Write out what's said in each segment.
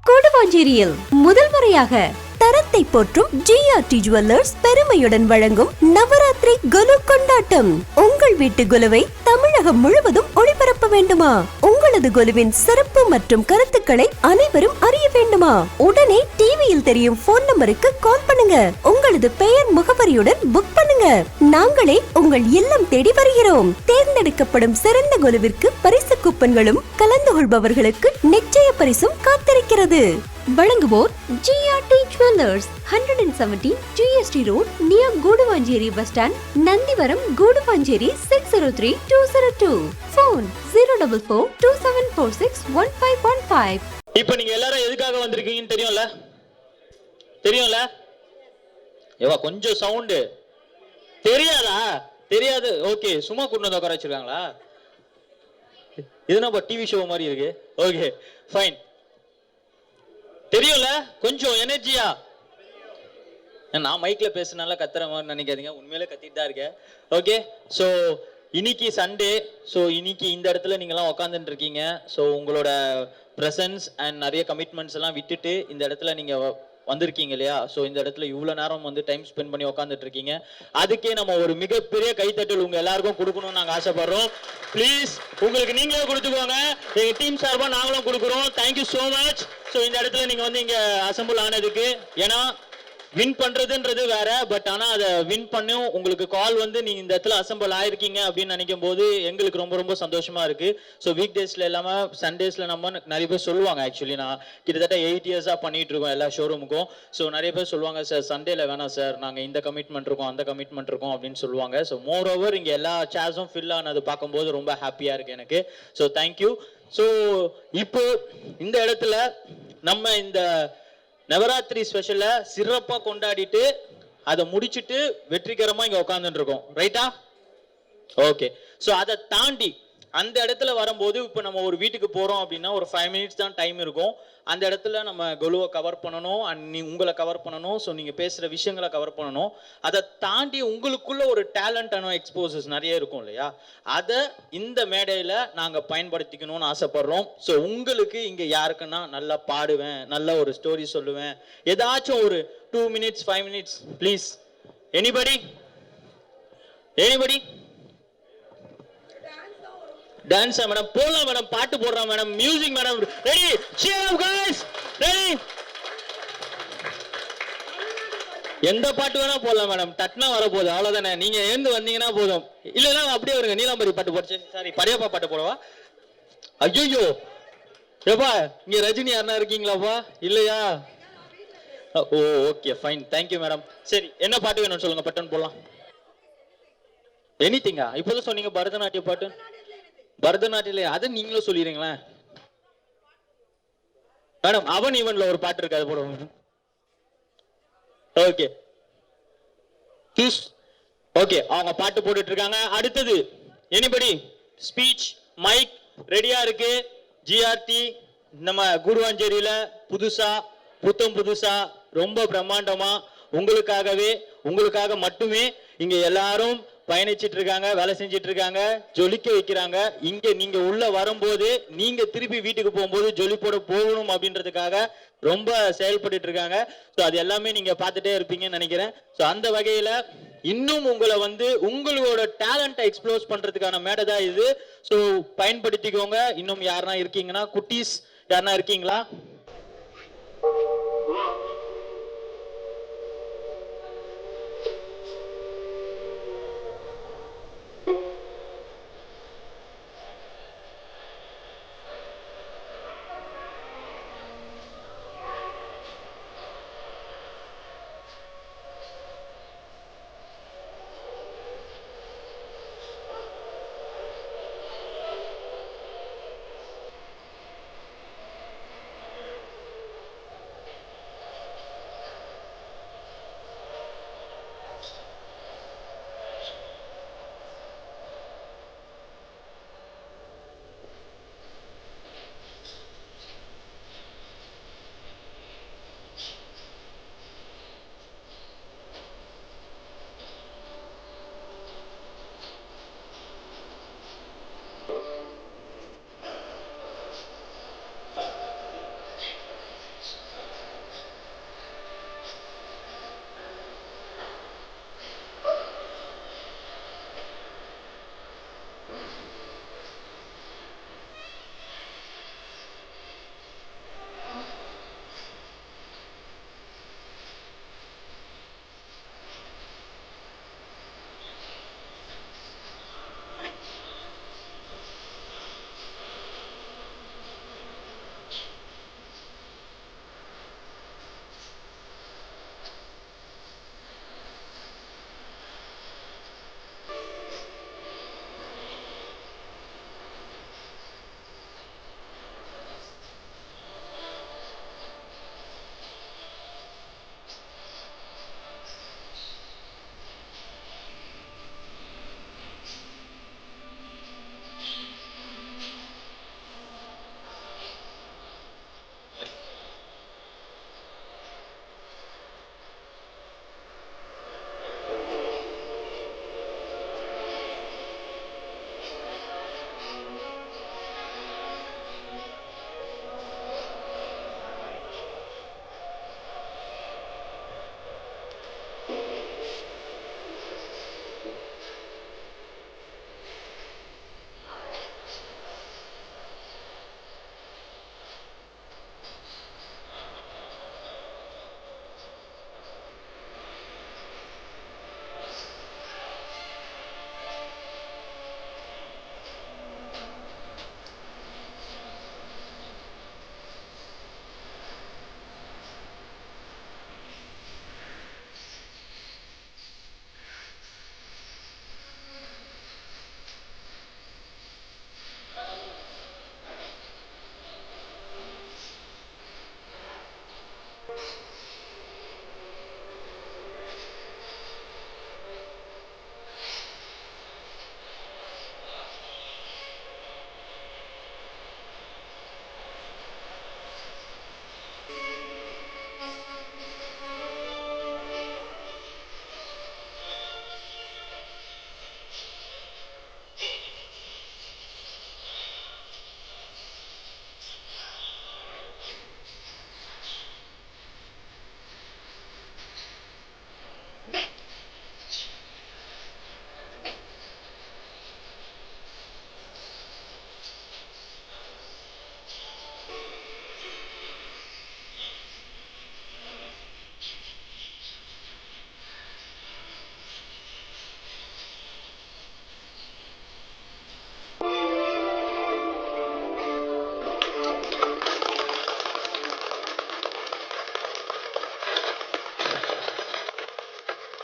கூடுவாஞ்சேரியில் முதல் முறையாக தரத்தை போற்றும் ஜிஆர்டி ஜுவல்லர்ஸ் பெருமையுடன் வழங்கும் நவராத்திரி குலு கொண்டாட்டம். உங்கள் வீட்டு குலுவை தமிழகம் முழுவதும் ஒளிபரப்ப வேண்டுமா? உங்களது குலுவின் சிறப்பு மற்றும் கருத்துக்களை அனைவரும் அறிய வேண்டுமா? உடனே டிவியில் தெரியும் போன் நம்பருக்கு கால் பண்ணுங்க. உங்களது பெயர் முகவரியுடன் புக் பண்ணுங்க. நாங்களே உங்கள் இல்லம் தேடி வருகிறோம். தேர்ந்தெடுக்கப்படும் சிறந்த குலுவிற்கு பரிசு கூப்பன்களும் கலந்து கொள்பவர்களுக்கு நிச்சய பரிசும் காத்திருக்கிறது. வழங்குவோர் GRT jewellers, 117 GST road, near Kuduvancheri bus stand, Nandivaram, Kuduvancheri 603202. Phone 04427461515. இப்போ நீங்க எல்லாரும் எதுக்காக வந்திருக்கீங்கன்னு தெரியும்ல? ஏவா கொஞ்சம் சவுண்ட் தெரியாதா? தெரியாது. ஓகே, சும்மா கூட்டினது உட்கார வச்சிருக்காங்களா? இதுனா டிவி ஷோ மாதிரி இருக்கு. Okay fine. தெரியும்ல, கொஞ்சம் எனர்ஜியா. நான் மைக்ல பேசுனால கத்துற மாதிரி நினைக்காதீங்க, உண்மையிலே கத்திட்டு தான் இருக்கேன். ஓகே, ஸோ இன்னைக்கு சண்டே. ஸோ இன்னைக்கு இந்த இடத்துல நீங்கள்லாம் உட்காந்துட்டு இருக்கீங்க. ஸோ உங்களோட ப்ரெசன்ஸ் அண்ட் நிறைய கமிட்மெண்ட்ஸ் எல்லாம் விட்டுட்டு இந்த இடத்துல நீங்கள் வந்திருக்கீங்க இல்லையா? ஸோ இந்த இடத்துல இவ்வளோ நேரம் வந்து டைம் ஸ்பெண்ட் பண்ணி உட்காந்துட்டு இருக்கீங்க. அதுக்கே நம்ம ஒரு மிகப்பெரிய கைத்தட்டல் உங்க எல்லாருக்கும் கொடுக்கணும்னு நாங்கள் ஆசைப்படுறோம். ப்ளீஸ் உங்களுக்கு நீங்களே கொடுத்துக்கோங்க. எங்கள் டீம் சார்பாக நாங்களும் கொடுக்குறோம். Thank you so much. ஸோ இந்த இடத்துல நீங்கள் வந்து இங்கே அசம்பிள் ஆனதுக்கு, ஏன்னா வின் பண்றதுன்றது வேற, பட் ஆனா அதை வின் பண்ணும் உங்களுக்கு கால் வந்து நீங்க இந்த இடத்துல அசம்பிள் ஆயிருக்கீங்க அப்படின்னு நினைக்கும் போது எங்களுக்கு ரொம்ப ரொம்ப சந்தோஷமா இருக்கு. ஸோ வீக் டேஸ்ல இல்லாம சண்டேஸ்ல நம்ம நிறைய பேர் சொல்லுவாங்க, ஆக்சுவலி நான் கிட்டத்தட்ட 8 இயர்ஸா பண்ணிட்டு இருக்கோம் எல்லா ஷோரூமுக்கும். ஸோ நிறைய பேர் சொல்லுவாங்க, சார் சண்டேல வேணாம் சார், நாங்க இந்த கமிட்மெண்ட் இருக்கோம் அந்த கமிட்மெண்ட் இருக்கோம் அப்படின்னு சொல்லுவாங்க. ஸோ மோர் ஓவர் இங்க எல்லா சேர்ஸும் ஃபில் ஆனது பார்க்கும்போது ரொம்ப ஹாப்பியா இருக்கு எனக்கு. So thank you. ஸோ இப்போ இந்த இடத்துல நம்ம இந்த நவராத்திரி ஸ்பெஷல சிறப்பா கொண்டாடிட்டு அதை முடிச்சுட்டு வெற்றிகரமா இங்க உட்கார்ந்துட்டு இருக்கோம். ரைட்டா? ஓகே. ஸோ அதை தாண்டி அந்த இடத்துல வரும்போது இப்போ நம்ம ஒரு வீட்டுக்கு போறோம் அப்படின்னா ஒரு 5 மினிட்ஸ் தான் டைம் இருக்கும். அந்த இடத்துல நம்ம கொலுவை கவர் பண்ணணும், அண்ட் உங்களை கவர் பண்ணணும். ஸோ நீங்க பேசுற விஷயங்களை கவர் பண்ணணும். அதை தாண்டி உங்களுக்குள்ள ஒரு டேலண்ட் அண்ட் எக்ஸ்போசஸ் நிறைய இருக்கும் இல்லையா? அதை இந்த மேடையில நாங்க பயன்படுத்திக்கணும்னு ஆசைப்படுறோம். ஸோ உங்களுக்கு இங்க யாருக்குன்னா நல்லா பாடுவேன், நல்ல ஒரு ஸ்டோரி சொல்லுவேன், ஏதாச்சும் ஒரு 2 மினிட்ஸ் 5 மினிட்ஸ் ப்ளீஸ். எனிபடி? டான்ஸா மேடம்? போலாம் மேடம், பாட்டு போடுறா madam, music madam. Ready? cheer up guys, ready? எந்த பாட்டு வேணா போடலாம் மேடம், தட்னா வர போகுது அவ்வளவுதானே. நீங்க எழுந்து வந்தீங்கன்னா போதும். இல்லைன்னா அப்படியே வருங்க, நீலாம்பரி பாட்டு போடுச்சு, சாரி படையப்பா பாட்டு போடவா? ஐயோ ஏப்பா, இங்க ரஜினி யாருன்னா இருக்கீங்களாப்பா? இல்லையா? ஓ ஓகே ஃபைன், தேங்க்யூ மேடம். சரி, என்ன பாட்டு வேணும்னு சொல்லுங்க, பட்டன் போடலாம். எனிதிங்கா? இப்போதான் சொன்னீங்க பரதநாட்டிய பாட்டு. பரதநாட்டியம் அதை நீங்களும் சொல்லிடுங்களேன் மேடம். அவன் இவன்ல ஒரு பாட்டு இருக்கு, அது போடுவோம். ஓகே ஓகே, அவங்க பாட்டு போட்டுட்டு இருக்காங்க. அடுத்தது எனிபடி? ஸ்பீச் மைக் ரெடியா இருக்கு. ஜிஆர்டி நம்ம கூடுவாஞ்சேரியில புதுசா ரொம்ப பிரம்மாண்டமா உங்களுக்காக மட்டுமே இங்க எல்லாரும் பயணிச்சிட்டு இருக்காங்க, வேலை செஞ்சிட்டு இருக்காங்க, ஜொலிக்க வைக்கிறாங்க. இங்க நீங்க உள்ள வரும்போது, நீங்க திருப்பி வீட்டுக்கு போகும்போது ஜொலிப்போட போகணும் அப்படின்றதுக்காக ரொம்ப செயல்பட்டு இருக்காங்க. ஸோ அது எல்லாமே நீங்க பார்த்துட்டே இருப்பீங்கன்னு நினைக்கிறேன். ஸோ அந்த வகையில இன்னும் உங்களை வந்து உங்களோட டேலண்ட்டை எக்ஸ்ப்ளோர் பண்றதுக்கான மேடை தான் இது. ஸோ பயன்படுத்திக்கோங்க. இன்னும் யாருன்னா இருக்கீங்கன்னா, குட்டீஸ் யாருன்னா இருக்கீங்களா?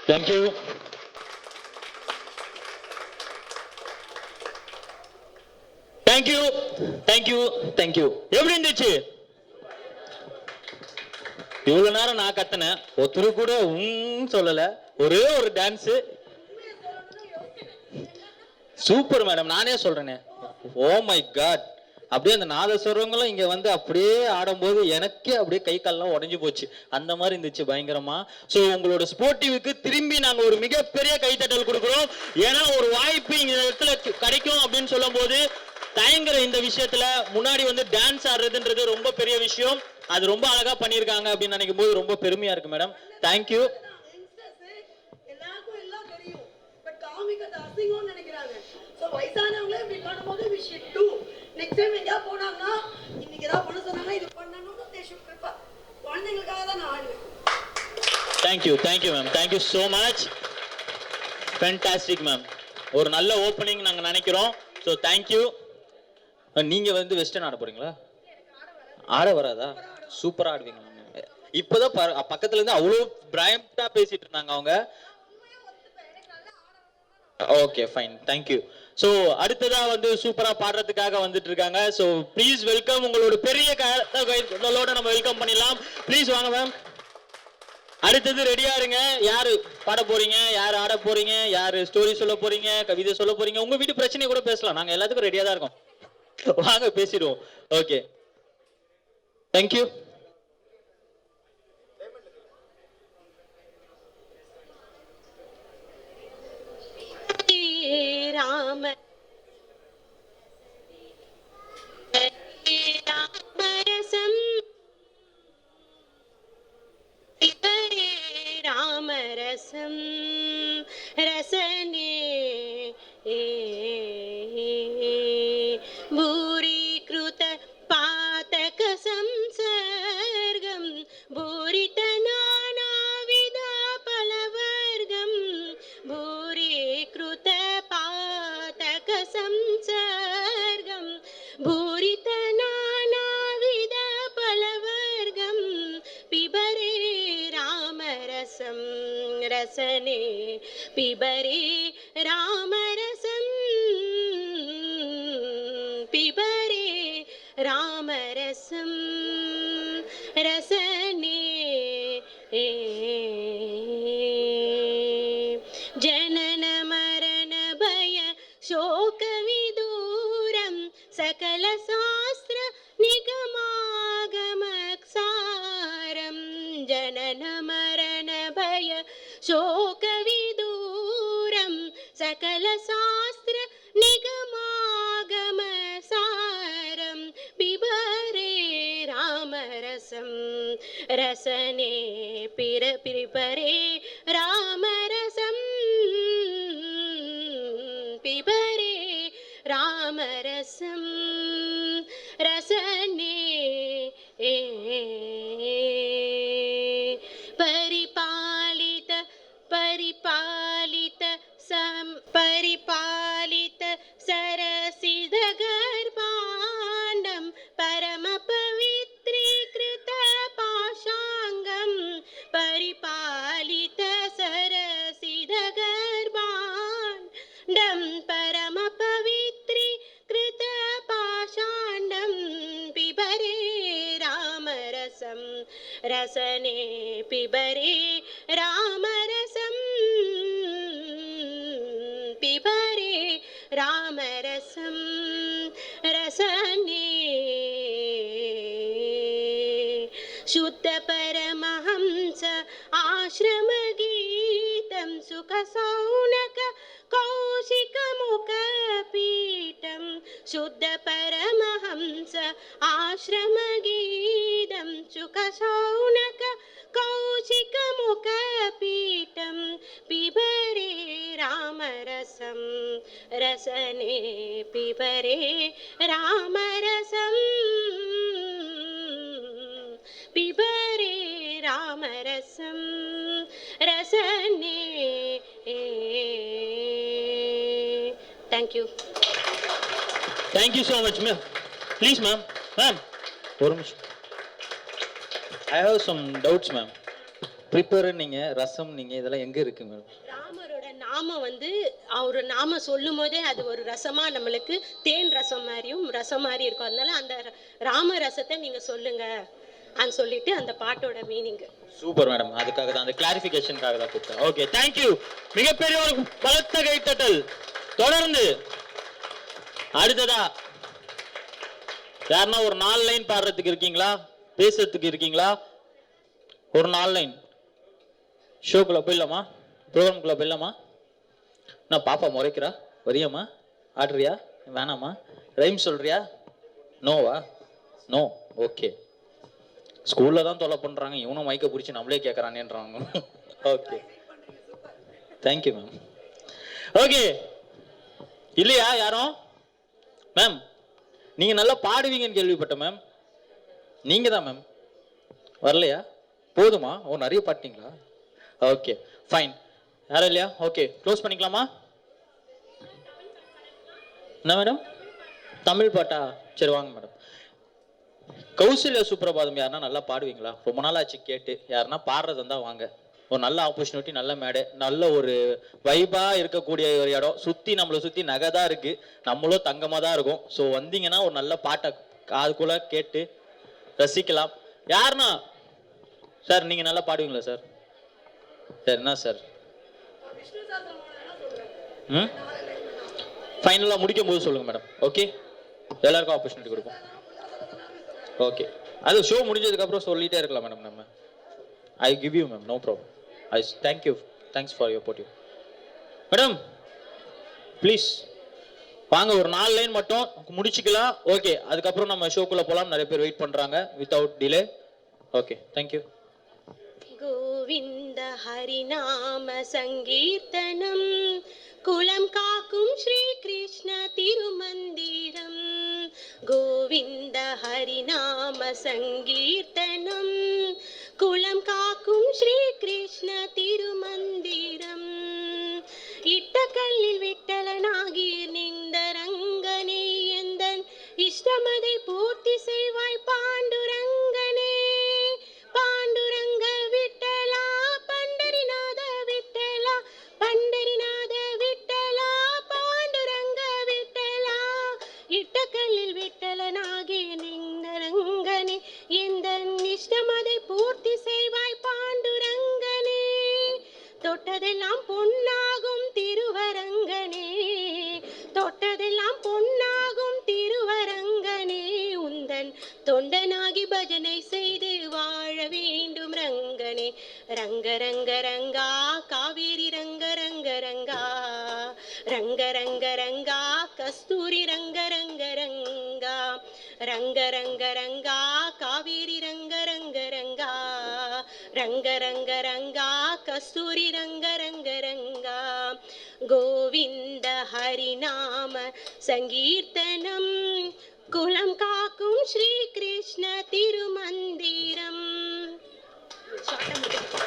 தேங்க்யூ. Thank you thank you thank you. எப்படி இருந்துச்சு? இவ்வளவு நேரம் நான் கத்துனேன், ஒருத்தரு கூட சொல்லல. ஒரே ஒரு டான்ஸ் சூப்பர் மேடம். நானே சொல்றேனே, ஓ மை காட். அப்படியே அந்த நாதஸ்வரங்களும் இங்க வந்து அப்படியே ஆடும்போது எனக்கே அப்படியே கை கால்லாம் உடஞ்சு போச்சு. அந்த மாதிரி இருந்துச்சு பயங்கரமா. ஸோ உங்களோட ஸ்போர்ட்டிவுக்கு திரும்பி நாங்க ஒரு மிகப்பெரிய கைத்தட்டல் கொடுக்குறோம். ஏன்னா ஒரு வாய்ப்பு இந்த இடத்துல கிடைக்கும் அப்படின்னு சொல்லும் போது தயங்குற இந்த விஷயத்துல முன்னாடி வந்து டான்ஸ் ஆடுறதுன்றது ரொம்ப பெரிய விஷயம். அது ரொம்ப அழகா பண்ணியிருக்காங்க அப்படின்னு நினைக்கும் போது ரொம்ப பெருமையா இருக்கு மேடம். தேங்க்யூ. வயசானவங்களே இப்படி பண்ணும்போது we should do. next time எங்கயா போனாங்கன்னா இன்னைக்கு ஏதாவது பண்ண சொன்னாங்க இது பண்ணணும்னு they should prepare. குழந்தைகளுக்காக தான் நான் ஆடுவேன். Thank you ma'am. Thank you so much. Fantastic ma'am. ஒரு நல்ல ஓப்பனிங் நாங்க நினைக்கிறோம். So thank you. நீங்க வந்து வெஸ்டர்ன் ஆட போறீங்களா? ஆட வராதா? சூப்பரா ஆடுவீங்க. இப்பதான் பக்கத்துல இருந்து அவ்வளோ பிராயம்டா பேசிட்டு இருந்தாங்க அவங்க. Okay fine, thank you. ஸோ அடுத்ததா வந்து சூப்பரா பாடுறதுக்காக வந்துட்டு இருக்காங்க. So please welcome. உங்களோட பெரிய கைகளோட நம்ம வெல்கம் பண்ணிடலாம். ப்ளீஸ் வாங்க மேம். அடுத்தது ரெடியா இருங்க. யாரு பாட போறீங்க, யாரு ஆட போறீங்க, யாரு ஸ்டோரி சொல்ல போறீங்க, கவிதை சொல்ல போறீங்க, உங்க வீட்டு பிரச்சனையை கூட பேசலாம். நாங்க எல்லாத்துக்கும் ரெடியா தான் இருக்கோம். வாங்க பேசிடுவோம். Okay thank you. ராம ராமரசம் ராமரசம் ரசனே பூரீகிருத பாதக சம்சர்கம் பூரித நானாவித பலவர்க்கம் பூரீகிருத பாதக சம்சர்கம் பூரித நானாவித பலவர்க்கம் பிபரே ராமரசம் ரசனே பிபரே ராமரசம் பிபரே ராமரசம் ரசனே जनन मरण भय शोक विदूरं सकल शास्त्र निगमागमसारं जनन मरण भय शोक विदूरं सकल शास्त्र निगमागमसारं पिबरे रामरसं रसने पिबरे रामरसं पिबरे रामरसं रसने परिपालित परिपालित परिपालित सरसिदगर्भाण्डं परमपवित्रीकृत पाशाङ्गं परिपालित सरसिदगर्भाण्डं परमपवित्रीकृत पाषाण्डं पिबरे रामरसं रसने पिबरे रामरसं पिबरे रामरसं रसने शुद्ध परमहंस आश्रमगीतं सुखसौनक कौशिकमुखपीठं शुद्ध Paramhans आश्रमगीतं सुखसौनक कौशिकमुखपीठं पिबरे रामरसं रसने पिबरे रामरसं पिबरे रामरसं रसने. Thank you. Thank you so much, ma'am. Please, ma'am. Ma'am, one minute. I have some doubts, ma'am. Prepare நீங்க, ரசம் நீங்க, இதெல்லாம் எங்க இருக்கு மேடம்? ராமரோட நாமம் வந்து அவரு நாம சொல்லும் போதே அது ஒரு ரசமா நம்மளுக்கு தேன் ரசம் மாதிரியும் ரசம் மாதிரி இருக்கும். அதனால அந்த ராம ரசத்தை நீங்க சொல்லுங்க சொல்லிட்டு அந்த பாட்டோட மீனிங். Super madam. அதுக்காக தான், அந்த கிளாரிஃபிகேஷனுக்காக தான் கூப்பிட்டேன். Okay, thank you. மிகப்பெரிய ஒரு பலத்த கைத்தட்டல். தொடர்ந்து அடுத்ததா யாருன்னா ஒரு 4 லைன் பாடுறதுக்கு இருக்கீங்களா? பேசுறதுக்கு இருக்கீங்களா? ஒரு 4 லைன். ஷோக்குள்ள போயிடலாமா? ப்ரோக்ராம்குள்ள போயிடலாமா? நான் பாப்பா முறைக்கிறா. வரியாமா? ஆடுறியா? வேணாமா? ரைம் சொல்றியா? நோவா? நோ. ஓகே. ஸ்கூல்ல தான் தொலை பண்றாங்க, இவனும் மைக்க பிடிச்சி நம்மளே கேட்கறானேன்றாங்க. Okay, thank you ma'am. ஓகே, இல்லையா யாரும்? மேம் நீங்க நல்லா பாடுவீங்கன்னு கேள்விப்பட்டேன் மேம். நீங்க தான் மேம். வரலையா? போதுமா? ஓ, நிறைய பாட்டீங்களா? Okay, fine. யாரும் இல்லையா? ஓகே, க்ளோஸ் பண்ணிக்கலாமா? என்ன மேடம்? தமிழ் பாட்டா? சரி வாங்க மேடம். கௌசல்யா சுப்ரபாதம் யாருன்னா நல்லா பாடுவீங்களா? ரொம்ப நாள் ஆச்சு கேட்டு. யாருன்னா பாடுறது இருந்தா வாங்க. ஒரு நல்ல ஆப்பர்ச்சுனிட்டி, நல்ல மேடை, நல்ல ஒரு வைபா இருக்கக்கூடிய ஒரு இடம். சுத்தி நம்மளை சுத்தி நகை தான் இருக்கு, நம்மளும் தங்கமா தான் இருக்கும். ஸோ வந்தீங்கன்னா ஒரு நல்ல பாட்டை அதுக்குள்ள கேட்டு ரசிக்கலாம். யாருன்னா சார் நீங்க நல்லா பாடுவீங்களா சார்? சார் என்ன சார்? ஃபைனலாக முடிக்கும் போது சொல்லுங்க மேடம். ஓகே, எல்லாருக்கும் ஆப்பர்ச்சுனிட்டி கொடுப்போம். ஓகே, அது ஷோ முடிஞ்சதுக்கு அப்புறம் சொல்லிட்டே இருக்கலாம் மேடம். நம்ம I give you ma'am, no problem. I thank you, thanks for your support madam. Please வாங்க, ஒரு 4 லைன் மட்டும் முடிச்சுக்கலாம். ஓகே, அதுக்கப்புறம் நம்ம ஷோக்குள்ள போகலாம். நிறைய பேர் வெயிட் பண்றாங்க. Without delay. Okay, thank you. Govinda ஹரிநாம சங்கீர்த்தனம் குலம் காக்கும் ஸ்ரீ கிருஷ்ண திருமந்திரம். கோவிந்த ஹரிநாம சங்கீர்த்தனம் குலம் காக்கும் ஸ்ரீ கிருஷ்ண திருமந்திரம். இட்டக்கல்லில் விட்டலனாகி நின்ற ரங்கனே எந்தன் இஷ்டமதை பூர்த்தி செய்வாய் பாண்டுரங்கனே. பாண்டுரங்க விட்டலா பண்டரிநாத விட்டலா பண்டரிநாத விட்டலா பாண்டுரங்க விட்டலா. இட்டக்கல்லில் விட்டலனாகி நின்ற ரங்கனே எந்தன் இஷ்டமதை பூர்த்தி செய்வாய் பாண்டுரங்கனே. தொட்டதெல்லாம் பொன்னாகும் திருவரங்கனே, தொட்டதெல்லாம் பொன்னாகும் திருவரங்கனே. உந்தன் தொண்டனாகி பஜனை செய்து வாழ வேண்டும் ரங்கனே. ரங்க ரங்க ரங்கா காவேரி ரங்க ரங்க ரங்கா ரங்க ரங்க ரங்கா கஸ்தூரி ரங்க ரங்க ரங்கா ரங்க ரங்க ரங்கா காவேரி ரங்க ரங்க ரங்கா ரங்க ரங்க ரங்கா கஸ்தூரி ரங்க ரங்க ரங்கா. கோவிந்த ஹரிநாம சங்கீர்த்தனம் குலம் காக்கும் ஸ்ரீ கிருஷ்ண திருமந்திரம்.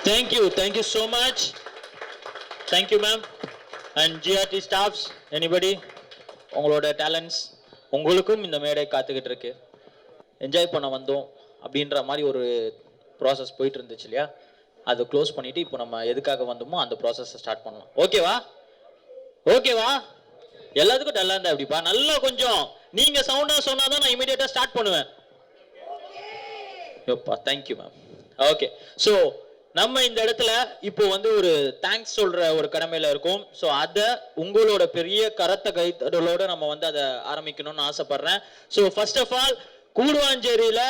Thank you so much. Thank you ma'am. And GRT staffs, anybody? உங்களோட டேலண்ட்ஸ் உங்களுக்கும் இந்த மேடை காத்துக்கிட்டு இருக்கு. என்ஜாய் பண்ண வந்தோம் அப்படின்ற மாதிரி ஒரு ப்ராசஸ் போயிட்டு இருந்துச்சு இல்லையா? அதை க்ளோஸ் பண்ணிட்டு இப்போ நம்ம எதுக்காக வந்தோமோ அந்த ப்ராசஸை ஸ்டார்ட் பண்ணலாம். ஓகேவா? ஓகேவா? எல்லாத்துக்கும் டல்லா இருந்தா எப்படிப்பா? நல்லா கொஞ்சம் நீங்க சவுண்டா சொன்னாதான் நான் இமீடியட்டா ஸ்டார்ட் பண்ணுவேன். யோப்பா, தேங்க்யூ மேம். ஓகே, ஸோ நம்ம இந்த இடத்துல இப்போ வந்து ஒரு தேங்க்ஸ் சொல்ற ஒரு கடமையில இருக்கும். ஸோ அதை உங்களோட பெரிய கரத்த கைத்தடலோட நம்ம வந்து அதை ஆரம்பிக்கணும்னு ஆசைப்படுறேன். ஸோ ஃபர்ஸ்ட் ஆஃப் ஆல் கூடுவாஞ்சேரியில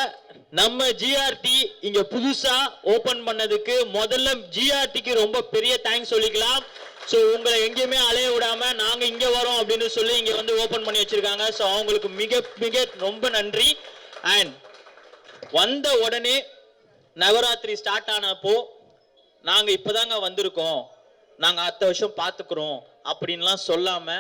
நம்ம ஜிஆர்டி இங்க புதுசா ஓபன் பண்ணதுக்கு முதல்ல ஜிஆர்டிக்கு ரொம்ப பெரிய தேங்க்ஸ் சொல்லிக்கலாம். ஸோ உங்களை எங்கேயுமே அலைய விடாம நாங்க இங்க வரோம் அப்படின்னு சொல்லி இங்க வந்து ஓபன் பண்ணி வச்சிருக்காங்க. ஸோ அவங்களுக்கு மிக மிக ரொம்ப நன்றி. அண்ட் வந்த உடனே நவராத்திரி ஸ்டார்ட் ஆனப்போ நாங்க இப்பதாங்க வந்திருக்கோம், நாங்க அடுத்த வருஷம் பாத்துக்கிறோம் அப்படின்லாம் சொல்லாம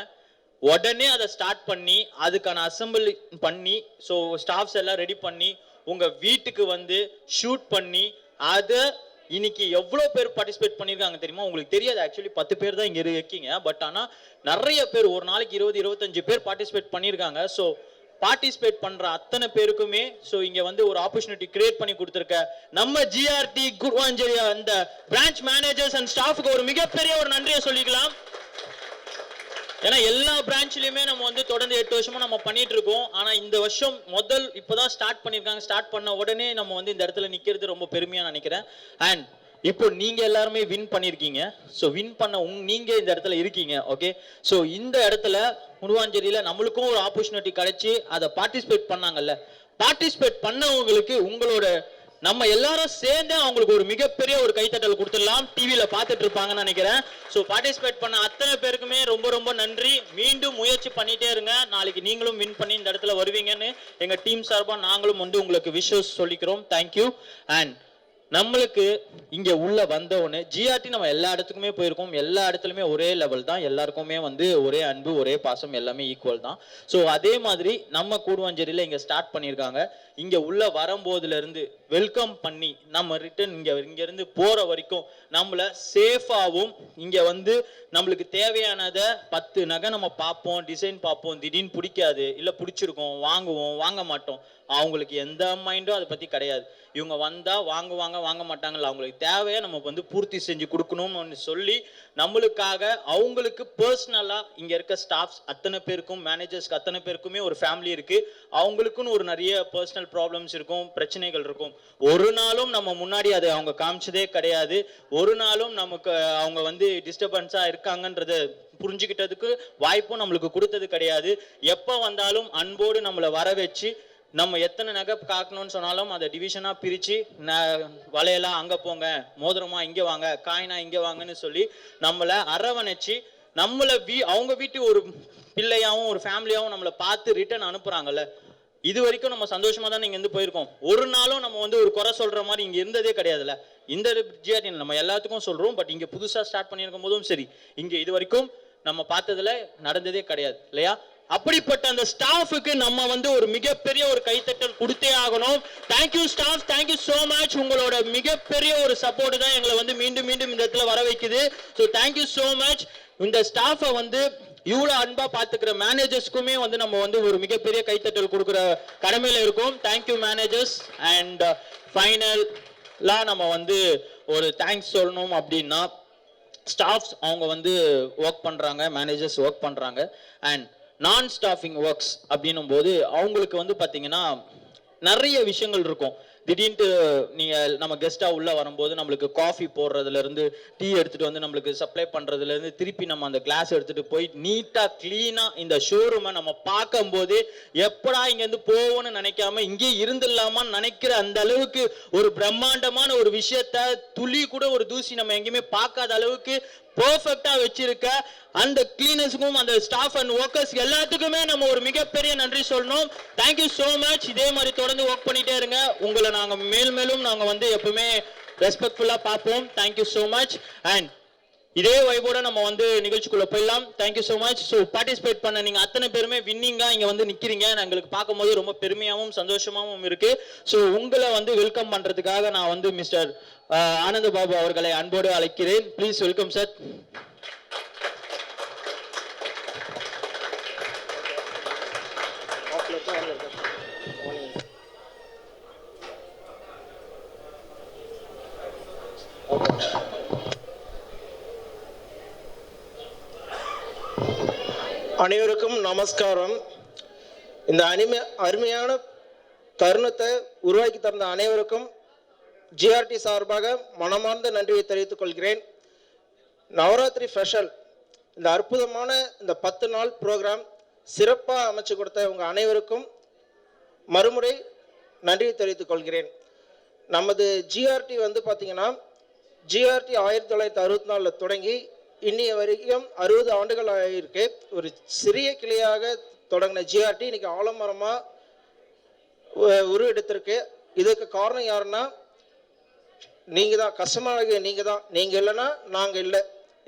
உடனே அதை ஸ்டார்ட் பண்ணி அதுக்கான அசம்பிளி பண்ணி ஸோ ஸ்டாஃப்ஸ் எல்லாம் ரெடி பண்ணி உங்க வீட்டுக்கு வந்து ஷூட் பண்ணி அதை இன்னைக்கு எவ்வளோ பேர் பார்ட்டிசிபேட் பண்ணியிருக்காங்க தெரியுமா? உங்களுக்கு தெரியாது, ஆக்சுவலி 10 பேர் தான் இங்கே இருக்கீங்க. பட் ஆனால் நிறைய பேர் ஒரு நாளைக்கு 20-25 பேர் பார்ட்டிசிபேட் பண்ணியிருக்காங்க. ஸோ பார்ட்டிசிபேட் பண்ற அத்தனை பேருக்குமே ஸோ இங்க வந்து ஒரு ஆப்பர்ச்சுனிட்டி கிரியேட் பண்ணி கொடுத்துருக்க நம்ம ஜிஆர்டி குருவாஞ்சேரி அந்த பிரான்ச் மேனேஜர்ஸ் அண்ட் ஸ்டாஃப்க்கு ஒரு மிகப்பெரிய ஒரு நன்றியை சொல்லிக்கலாம். ஏன்னா எல்லா பிரான்ச்லயுமே நம்ம வந்து தொடர்ந்து 8 வருஷமா நம்ம பண்ணிட்டு இருக்கோம். ஆனா இந்த வருஷம் இப்பதான் ஸ்டார்ட் பண்ணிருக்காங்க. ஸ்டார்ட் பண்ண உடனே நம்ம வந்து இந்த இடத்துல நிக்கிறது ரொம்ப பெருமையா நினைக்கிறேன். அண்ட் இப்போ நீங்க எல்லாருமே வின் பண்ணிருக்கீங்க. ஸோ வின் பண்ண நீங்க இந்த இடத்துல இருக்கீங்க. ஓகே, ஸோ இந்த இடத்துல குருவாஞ்சேரியில நம்மளுக்கும் ஒரு ஆப்பர்ச்சுனிட்டி கிடைச்சி அதை பார்ட்டிசிபேட் பண்ணாங்கல்ல, பார்ட்டிசிபேட் பண்ணவங்களுக்கு உங்களோட நம்ம எல்லாரும் சேர்ந்து அவங்களுக்கு ஒரு மிகப்பெரிய ஒரு கைத்தட்டல் கொடுத்துடலாம். டிவியில பார்த்துட்டு இருப்பாங்கன்னு நினைக்கிறேன். ஸோ பார்ட்டிசிபேட் பண்ண அத்தனை பேருக்குமே ரொம்ப ரொம்ப நன்றி. மீண்டும் முயற்சி பண்ணிட்டே இருங்க. நாளைக்கு நீங்களும் வின் பண்ணி இந்த இடத்துல வருவீங்கன்னு எங்க டீம் சார்பா நாங்களும் வந்து உங்களுக்கு விஷஸ் சொல்லிக்கிறோம். தேங்க்யூ. அண்ட் நம்மளுக்கு இங்க உள்ள வந்தவொன்னு ஜிஆர்டி நம்ம எல்லா இடத்துக்குமே போயிருக்கோம். எல்லா இடத்துலயுமே ஒரே லெவல் தான். எல்லாருக்குமே வந்து ஒரே அன்பு, ஒரே பாசம், எல்லாமே ஈக்குவல் தான். ஸோ அதே மாதிரி நம்ம கூடுவாஞ்சேரியில இங்க ஸ்டார்ட் பண்ணியிருக்காங்க. இங்க உள்ள வரும்போதுல இருந்து வெல்கம் பண்ணி நம்ம ரிட்டர்ன் இங்க இருந்து போற வரைக்கும் நம்மள சேஃபாவும் இங்க வந்து நம்மளுக்கு தேவையானதை 10 நகை நம்ம பார்ப்போம், டிசைன் பார்ப்போம், திடீர்னு பிடிக்காது, இல்ல பிடிச்சிருக்கோம், வாங்குவோம், வாங்க மாட்டோம். அவங்களுக்கு எந்த மைண்டும் அதை பத்தி கிடையாது. இவங்க வந்தா வாங்குவாங்க, வாங்க மாட்டாங்கல்ல, அவங்களுக்கு தேவையா நம்ம வந்து பூர்த்தி செஞ்சு கொடுக்கணும்னு சொல்லி நம்மளுக்காக அவங்களுக்கு பர்சனலா இங்க இருக்க ஸ்டாஃப்ஸ் அத்தனை பேருக்கும், மேனேஜர்ஸ்க்கு அத்தனை பேருக்குமே ஒரு ஃபேமிலி இருக்கு. அவங்களுக்குன்னு ஒரு நிறைய பர்சனல் ப்ராப்ளம்ஸ் இருக்கும், பிரச்சனைகள் இருக்கும். ஒரு நாளும் நம்ம முன்னாடி அதை அவங்க காமிச்சதே கிடையாது. ஒரு நாளும் நமக்கு அவங்க வந்து டிஸ்டர்பன்ஸா இருக்காங்கன்றத புரிஞ்சுக்கிட்டதுக்கு வாய்ப்பும் நம்மளுக்கு கொடுத்தது கிடையாது. எப்ப வந்தாலும் அன்போடு நம்மளை வர வச்சு நம்ம எத்தனை நகை காக்கணும்னு சொன்னாலும் அதை டிவிஷனா பிரிச்சு வளையலாம் அங்க போங்க, மோதிரமா இங்க வாங்க, காயினா இங்க வாங்கன்னு சொல்லி நம்மளை அரவணைச்சு நம்மளை அவங்க வீட்டு ஒரு பிள்ளையாவும் ஒரு ஃபேமிலியாவும் நம்மளை பார்த்து ரிட்டர்ன் அனுப்புறாங்கல்ல, இது வரைக்கும் நம்ம சந்தோஷமா தான் இங்க இருந்து போயிருக்கோம். ஒரு நாளும் நம்ம வந்து ஒரு குறை சொல்ற மாதிரி இங்க இருந்ததே கிடையாதுல்ல. இந்த ஜிஆர்டி நம்ம எல்லாத்துக்கும் சொல்றோம். பட் இங்க புதுசா ஸ்டார்ட் பண்ணியிருக்கும் போதும் சரி, இங்க இது வரைக்கும் நம்ம பார்த்ததுல நடந்ததே கிடையாது இல்லையா? அப்படிப்பட்ட அந்த ஸ்டாஃபுக்கு நம்ம வந்து ஒரு மிகப்பெரிய ஒரு கைத்தட்டல் கொடுத்தே ஆகணும். Thank you staff, thank you so much. உங்களோட மிகப்பெரிய ஒரு சப்போர்ட் தான் எங்களை வந்து மீண்டும் மீண்டும் இந்த இடத்துல வர வைக்குது. So thank you so much. இந்த ஸ்டாஃபை வந்து இவ்வளவு அன்பா பாத்துக்கிற மேனேஜர்ஸ்க்குமே வந்து நம்ம வந்து ஒரு மிகப்பெரிய கைத்தட்டல் கொடுக்குற கடமையில இருக்கும். Thank you managers. அண்ட் ஃபைனலா நம்ம வந்து ஒரு தேங்க்ஸ் சொல்லணும் அப்படின்னா, ஸ்டாஃப்ஸ் அவங்க வந்து ஒர்க் பண்றாங்க, மேனேஜர்ஸ் ஒர்க் பண்றாங்க. அண்ட் நான் ஸ்டாஃபிங் ஒர்க்ஸ் அப்படின்னும் போது அவங்களுக்கு வந்து பாத்தீங்கன்னா நிறைய விஷயங்கள் இருக்கும். திடீர்னு நீங்க நம்ம கெஸ்டா உள்ள வரும்போது நம்மளுக்கு காஃபி போடுறதுல இருந்து, டீ எடுத்துட்டு வந்து நம்மளுக்கு சப்ளை பண்றதுல இருந்து, திருப்பி நம்ம அந்த கிளாஸ் எடுத்துட்டு போய் நீட்டா கிளீனா இந்த ஷோரூமை நம்ம பார்க்கும் போது எப்படா இங்க இருந்து போவோம்னு நினைக்காம இங்கே இருந்துடலாமான்னு நினைக்கிற அந்த அளவுக்கு ஒரு பிரம்மாண்டமான ஒரு விஷயத்த துளி கூட ஒரு தூசி நம்ம எங்கேயுமே பார்க்காத அளவுக்கு பெர்ஃபெக்ட்டா வச்சிருக்க அந்த கிளீனர்ஸ்க்கும் அந்த ஸ்டாஃப் அண்ட் ஒர்க்கர்ஸ் எல்லாத்துக்குமே நம்ம ஒரு மிகப்பெரிய நன்றி சொல்லணும். Thank you so much. இதே மாதிரி தொடர்ந்து ஒர்க் பண்ணிட்டே இருங்க. உங்களை நாங்க மேலும் நாங்க வந்து எப்பவுமே ரெஸ்பெக்ட்ஃபுல்லா பார்ப்போம். Thank you so much. அண்ட் இதே வைபோட நம்ம வந்து நிகழ்ச்சிக்குள்ள போயிடலாம். Thank you so much. So participate பண்ண நீங்க அத்தனை பேருமே வின்னிங்கா இங்க வந்து நிக்கிறீங்க. எங்களுக்கு பார்க்கும்போது ரொம்ப பெருமையாகவும் சந்தோஷமாகவும் இருக்கு. ஸோ உங்களை வந்து வெல்கம் பண்றதுக்காக நான் வந்து மிஸ்டர் ஆனந்த பாபு அவர்களை அன்போடு அழைக்கிறேன். Please welcome sir. அனைவருக்கும் நமஸ்காரம். இந்த அருமையான தருணத்தை உருவாக்கி தந்த அனைவருக்கும் ஜிஆர்டி சார்பாக மனமார்ந்த நன்றியை தெரிவித்துக் கொள்கிறேன். நவராத்திரி ஸ்பெஷல் இந்த அற்புதமான இந்த 10 நாள் ப்ரோக்ராம் சிறப்பாக அமைச்சு கொடுத்த உங்க அனைவருக்கும் மறுமுறை நன்றியை தெரிவித்துக் கொள்கிறேன். நமது ஜிஆர்டி வந்து பார்த்தீங்கன்னா ஜிஆர்டி 1964 தொடங்கி இன்னைய வரைக்கும் 60 ஆண்டுகள் ஆகியிருக்கு. ஒரு சிறிய கிளையாக தொடங்கின ஜிஆர்டி இன்னைக்கு ஆலமரமாக உருவெடுத்திருக்கு. இதுக்கு காரணம் யாருன்னா நீங்கள் தான், கஸ்டமராக நீங்கள் தான். நீங்கள் இல்லைன்னா நாங்கள் இல்லை,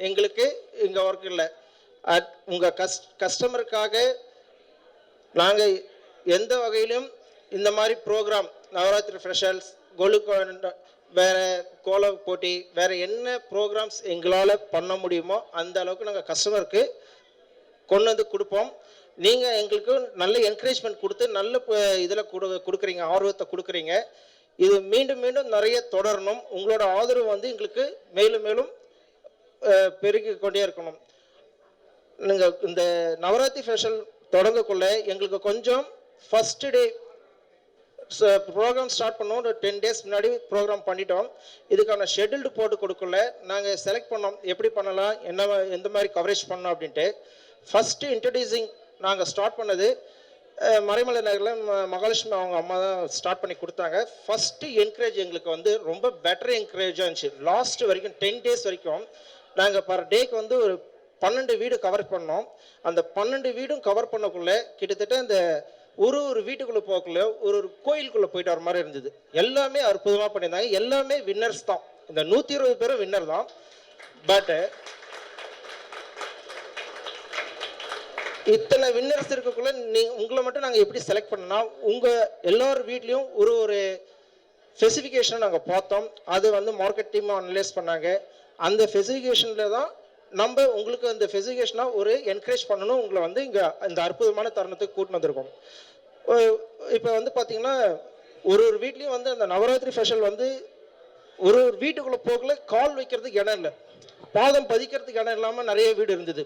எங்களுக்கு இங்கே ஒர்க் இல்லை. உங்கள் கஸ்டமருக்காக நாங்கள் எந்த வகையிலும் இந்த மாதிரி ப்ரோக்ராம் நவராத்திரி ஸ்பெஷல்ஸ், கொலுக்கொண்டா, வேறு கோல போட்டி, வேறு என்ன ப்ரோக்ராம்ஸ் எங்களால் பண்ண முடியுமோ அந்த அளவுக்கு நாங்கள் கஸ்டமருக்கு கொண்டு வந்து கொடுப்போம். நீங்கள் எங்களுக்கு நல்ல என்கரேஜ்மெண்ட் கொடுத்து நல்ல இதில் கொடுக்குறீங்க, ஆர்வத்தை கொடுக்குறீங்க. இது மீண்டும் மீண்டும் நிறைய தொடரணும். உங்களோட ஆதரவு வந்து எங்களுக்கு மேலும் மேலும் பெருகி கொண்டே இருக்கணும். நீங்கள் இந்த நவராத்திரி ஃபெஸ்டிவல் தொடங்கக்குள்ள எங்களுக்கு கொஞ்சம் ஃபஸ்ட்டு டே ப்ரோக்ராம் ஸ்டார்ட் பண்ணோம். ஒரு 10 days முன்னாடி ப்ரோக்ராம் பண்ணிட்டோம். இதுக்கான ஷெட்யூல்டு போட்டு கொடுக்கல. நாங்கள் செலக்ட் பண்ணோம் எப்படி பண்ணலாம், எந்த மாதிரி கவரேஜ் பண்ணோம் அப்படின்ட்டு. ஃபஸ்ட்டு இன்ட்ரடியூசிங் நாங்கள் ஸ்டார்ட் பண்ணது மறைமலை நகரில் மகாலட்சுமி அவங்க அம்மா தான் ஸ்டார்ட் பண்ணி கொடுத்தாங்க. ஃபஸ்ட்டு என்கரேஜ் எங்களுக்கு வந்து ரொம்ப பெட்டர் என்கரேஜாக இருந்துச்சு. லாஸ்ட் வரைக்கும் 10 days வரைக்கும் நாங்கள் பர் டேக்கு வந்து ஒரு 12 வீடு கவர் பண்ணோம். அந்த 12 வீடும் கவர் பண்ணக்குள்ள கிட்டத்தட்ட அந்த ஒரு வீட்டுக்குள்ளே போகக்குள்ள ஒரு கோயிலுக்குள்ளே போயிட்டு வர மாதிரி இருந்தது. எல்லாமே அற்புதமாக பண்ணியிருந்தாங்க. எல்லாமே வின்னர்ஸ் தான். இந்த 120 பேரும் வின்னர் தான். பட்டு இத்தனை வின்னர்ஸ் இருக்கக்குள்ள உங்களை மட்டும் நாங்கள் எப்படி செலக்ட் பண்ணோம்னா, உங்கள் எல்லார் வீட்லேயும் ஒரு ஸ்பெசிஃபிகேஷனை நாங்கள் பார்த்தோம். அது வந்து மார்க்கெட் டீம் அனலைஸ் பண்ணாங்க. அந்த ஸ்பெசிஃபிகேஷனில் தான் நம்ம உங்களுக்கு அந்த ஸ்பெசிஃபிகேஷனாக ஒரு என்கரேஜ் பண்ணணும். உங்களை வந்து இங்கே இந்த அற்புதமான தருணத்துக்கு கூட்டின்னு வந்திருக்கோம். இப்போ வந்து பார்த்தீங்கன்னா ஒரு வீட்லேயும் வந்து அந்த நவராத்திரி ஃபெஸ்டிவல் வந்து ஒரு வீட்டுக்குள்ளே போகல கால் வைக்கிறதுக்கு இடம் இல்லை, பாதம் பதிக்கிறதுக்கு இடம் இல்லாமல் நிறைய வீடு இருந்தது.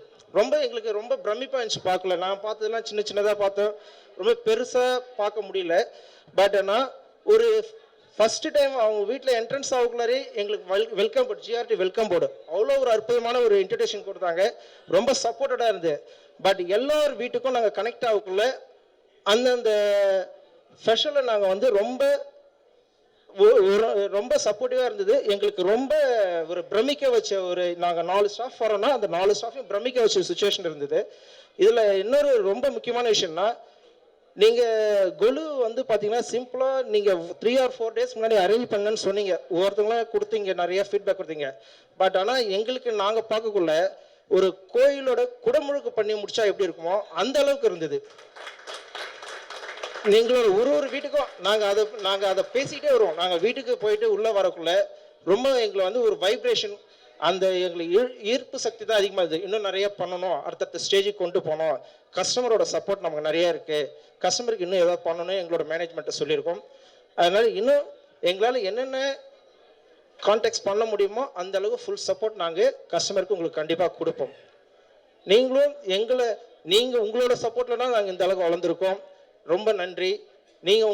எங்களுக்கு ரொம்ப பிரமிப்பாக இருந்துச்சு பார்க்கல. நான் பார்த்ததெல்லாம் சின்ன சின்னதாக பார்த்தோம், ரொம்ப பெருசாக பார்க்க முடியல. பட் ஆனால் ஒரு ஃபஸ்ட்டு டைம் அவங்க வீட்டில் என்ட்ரன்ஸ் ஆகுக்குள்ளாரே எங்களுக்கு welcome board, GRT welcome board, அவ்வளோ ஒரு அற்புதமான ஒரு இன்ட்ரடக்ஷன் கொடுத்தாங்க. ரொம்ப சப்போர்ட்டடாக இருந்தது. பட் எல்லார் வீட்டுக்கும் நாங்கள் கனெக்ட் ஆகக்குள்ள அந்தந்த ஃபெஷலை நாங்கள் வந்து ரொம்ப சப்போர்ட்டிவாக இருந்தது. எங்களுக்கு ரொம்ப ஒரு பிரமிக்க வச்ச நாங்கள் 4 ஸ்டாஃப் வரோன்னா அந்த 4 ஸ்டாஃபையும் பிரமிக்க வச்ச சுச்சுவேஷன் இருந்தது. இதில் இன்னொரு ரொம்ப முக்கியமான விஷயம்னா, நீங்கள் கொலு வந்து பார்த்தீங்கன்னா சிம்பிளாக நீங்கள் 3 or 4 days முன்னாடி அரேஞ்ச் பண்ணுன்னு சொன்னீங்க. ஒவ்வொருத்தவங்களாம் கொடுத்தீங்க, நிறைய ஃபீட்பேக் கொடுத்தீங்க. பட் ஆனால் எங்களுக்கு நாங்கள் பார்க்கக்குள்ள ஒரு கோயிலோட குடமுழுக்கு பண்ணி முடிச்சா எப்படி இருக்குமோ அந்த அளவுக்கு இருந்தது. நீங்களோட ஒரு வீட்டுக்கும் நாங்கள் அதை பேசிகிட்டே வருவோம். நாங்கள் வீட்டுக்கு போயிட்டு உள்ளே வரக்குள்ள ரொம்ப எங்களை வந்து ஒரு வைப்ரேஷன், அந்த எங்களுக்கு ஈர்ப்பு சக்தி தான் அதிகமாக இருக்குது. இன்னும் நிறைய பண்ணணும், அடுத்தடுத்த ஸ்டேஜுக்கு கொண்டு போகணும், கஸ்டமரோட சப்போர்ட் நமக்கு நிறையா இருக்குது, கஸ்டமருக்கு இன்னும் ஏதாவது பண்ணணும் எங்களோட மேனேஜ்மெண்ட்டை சொல்லியிருக்கோம். அதனால் இன்னும் எங்களால் என்னென்ன கான்டாக்ட்ஸ் பண்ண முடியுமோ அந்த அளவுக்கு ஃபுல் சப்போர்ட் நாங்கள் கஸ்டமருக்கு உங்களுக்கு கண்டிப்பாக கொடுப்போம். நீங்கள் உங்களோட சப்போர்ட்லனா நாங்கள் இந்த அளவுக்கு வளர்ந்துருக்கோம். ரொம்ப நன்றி. நீங்கள்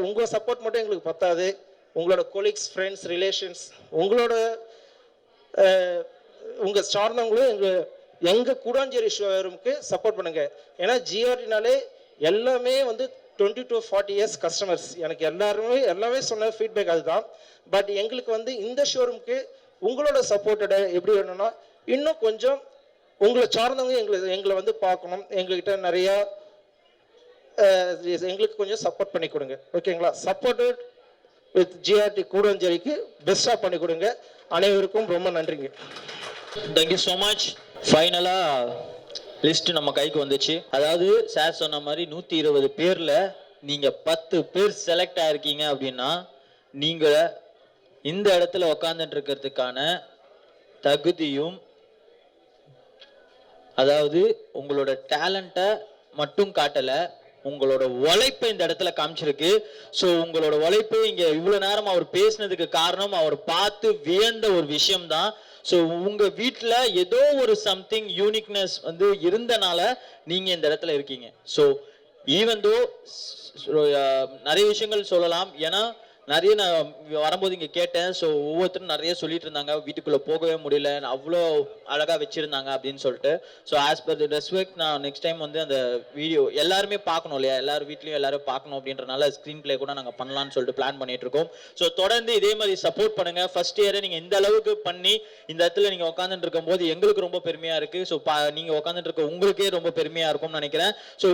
உங்கள் சப்போர்ட் மட்டும் எங்களுக்கு பத்தாது. உங்களோட கொலீக்ஸ், ஃப்ரெண்ட்ஸ், ரிலேஷன்ஸ், உங்கள் சார்ந்தவங்களும் எங்கள் கூடாஞ்சேரி ஷோரூமுக்கு சப்போர்ட் பண்ணுங்கள். ஏன்னா ஜிஆர்டினாலே எல்லாமே வந்து 20 to 40 years கஸ்டமர்ஸ். எனக்கு எல்லாமே சொன்ன ஃபீட்பேக் அதுதான். பட் எங்களுக்கு வந்து இந்த ஷோரூமுக்கு உங்களோட சப்போர்ட்டோட எப்படி வேணும்னா, இன்னும் கொஞ்சம் உங்களை சார்ந்தவங்க எங்களை வந்து பார்க்கணும். எங்ககிட்ட நிறையா எங்களுக்கு கொஞ்சம் சப்போர்ட் பண்ணி கொடுங்க. ஓகேங்களா? சப்போர்ட்டட் வித் ஜிஆர்டி கூடாஞ்சேரிக்கு பெஸ்ட்டாக பண்ணி கொடுங்க. அனைவருக்கும் ரொம்ப நன்றிங்க. Thank you so much. ஃபைனலாக லிஸ்ட் நம்ம கைக்கு வந்துச்சு. அதாவது சார் சொன்ன மாதிரி 120 பேரில் நீங்கள் 10 பேர் செலக்ட் ஆகிருக்கீங்க அப்படின்னா நீங்கள் இந்த இடத்துல உக்காந்துட்டு இருக்கிறதுக்கான தகுதியும், அதாவது உங்களோட டேலண்ட்டை மட்டும் காட்டலை, உங்களோட உழைப்பை இந்த இடத்துல காமிச்சிருக்கு. ஸோ உங்களோட உழைப்பு இங்கே இவ்வளோ நேரம் அவர் பேசினதுக்கு காரணம் அவர் பார்த்து வியந்த ஒரு விஷயம்தான். ஸோ உங்கள் வீட்டில் ஏதோ ஒரு சம்திங் யூனிக்னஸ் வந்து இருந்தனால நீங்கள் இந்த இடத்துல இருக்கீங்க. ஸோ ஈவன் தோ நிறைய விஷயங்கள் சொல்லலாம். ஏன்னா நிறைய நான் வரும்போது இங்கே கேட்டேன். ஸோ ஒவ்வொருத்தரும் நிறைய சொல்லிட்டு இருந்தாங்க, வீட்டுக்குள்ளே போகவே முடியல, அவ்வளோ அழகாக வச்சுருந்தாங்க அப்படின்னு சொல்லிட்டு. So as per the respect நான் நெக்ஸ்ட் டைம் வந்து அந்த வீடியோ எல்லாருமே பார்க்கணும் இல்லையா, எல்லாரும் வீட்லேயும் எல்லாரும் பார்க்கணும் அப்படின்றனால ஸ்க்ரீன் பிளே கூட நாங்கள் பண்ணலான்னு சொல்லிட்டு பிளான் பண்ணிட்டு இருக்கோம். ஸோ தொடர்ந்து இதே மாதிரி சப்போர்ட் பண்ணுங்கள். ஃபர்ஸ்ட் இயரை நீங்கள் இந்த அளவுக்கு பண்ணி இந்த இடத்துல நீங்கள் உட்காந்துட்டு இருக்கும்போது எங்களுக்கு ரொம்ப பெருமையாக இருக்குது. ஸோ நீங்கள் உட்காந்துட்டு இருக்க உங்களுக்கே ரொம்ப பெருமையாக இருக்கும்னு நினைக்கிறேன். ஸோ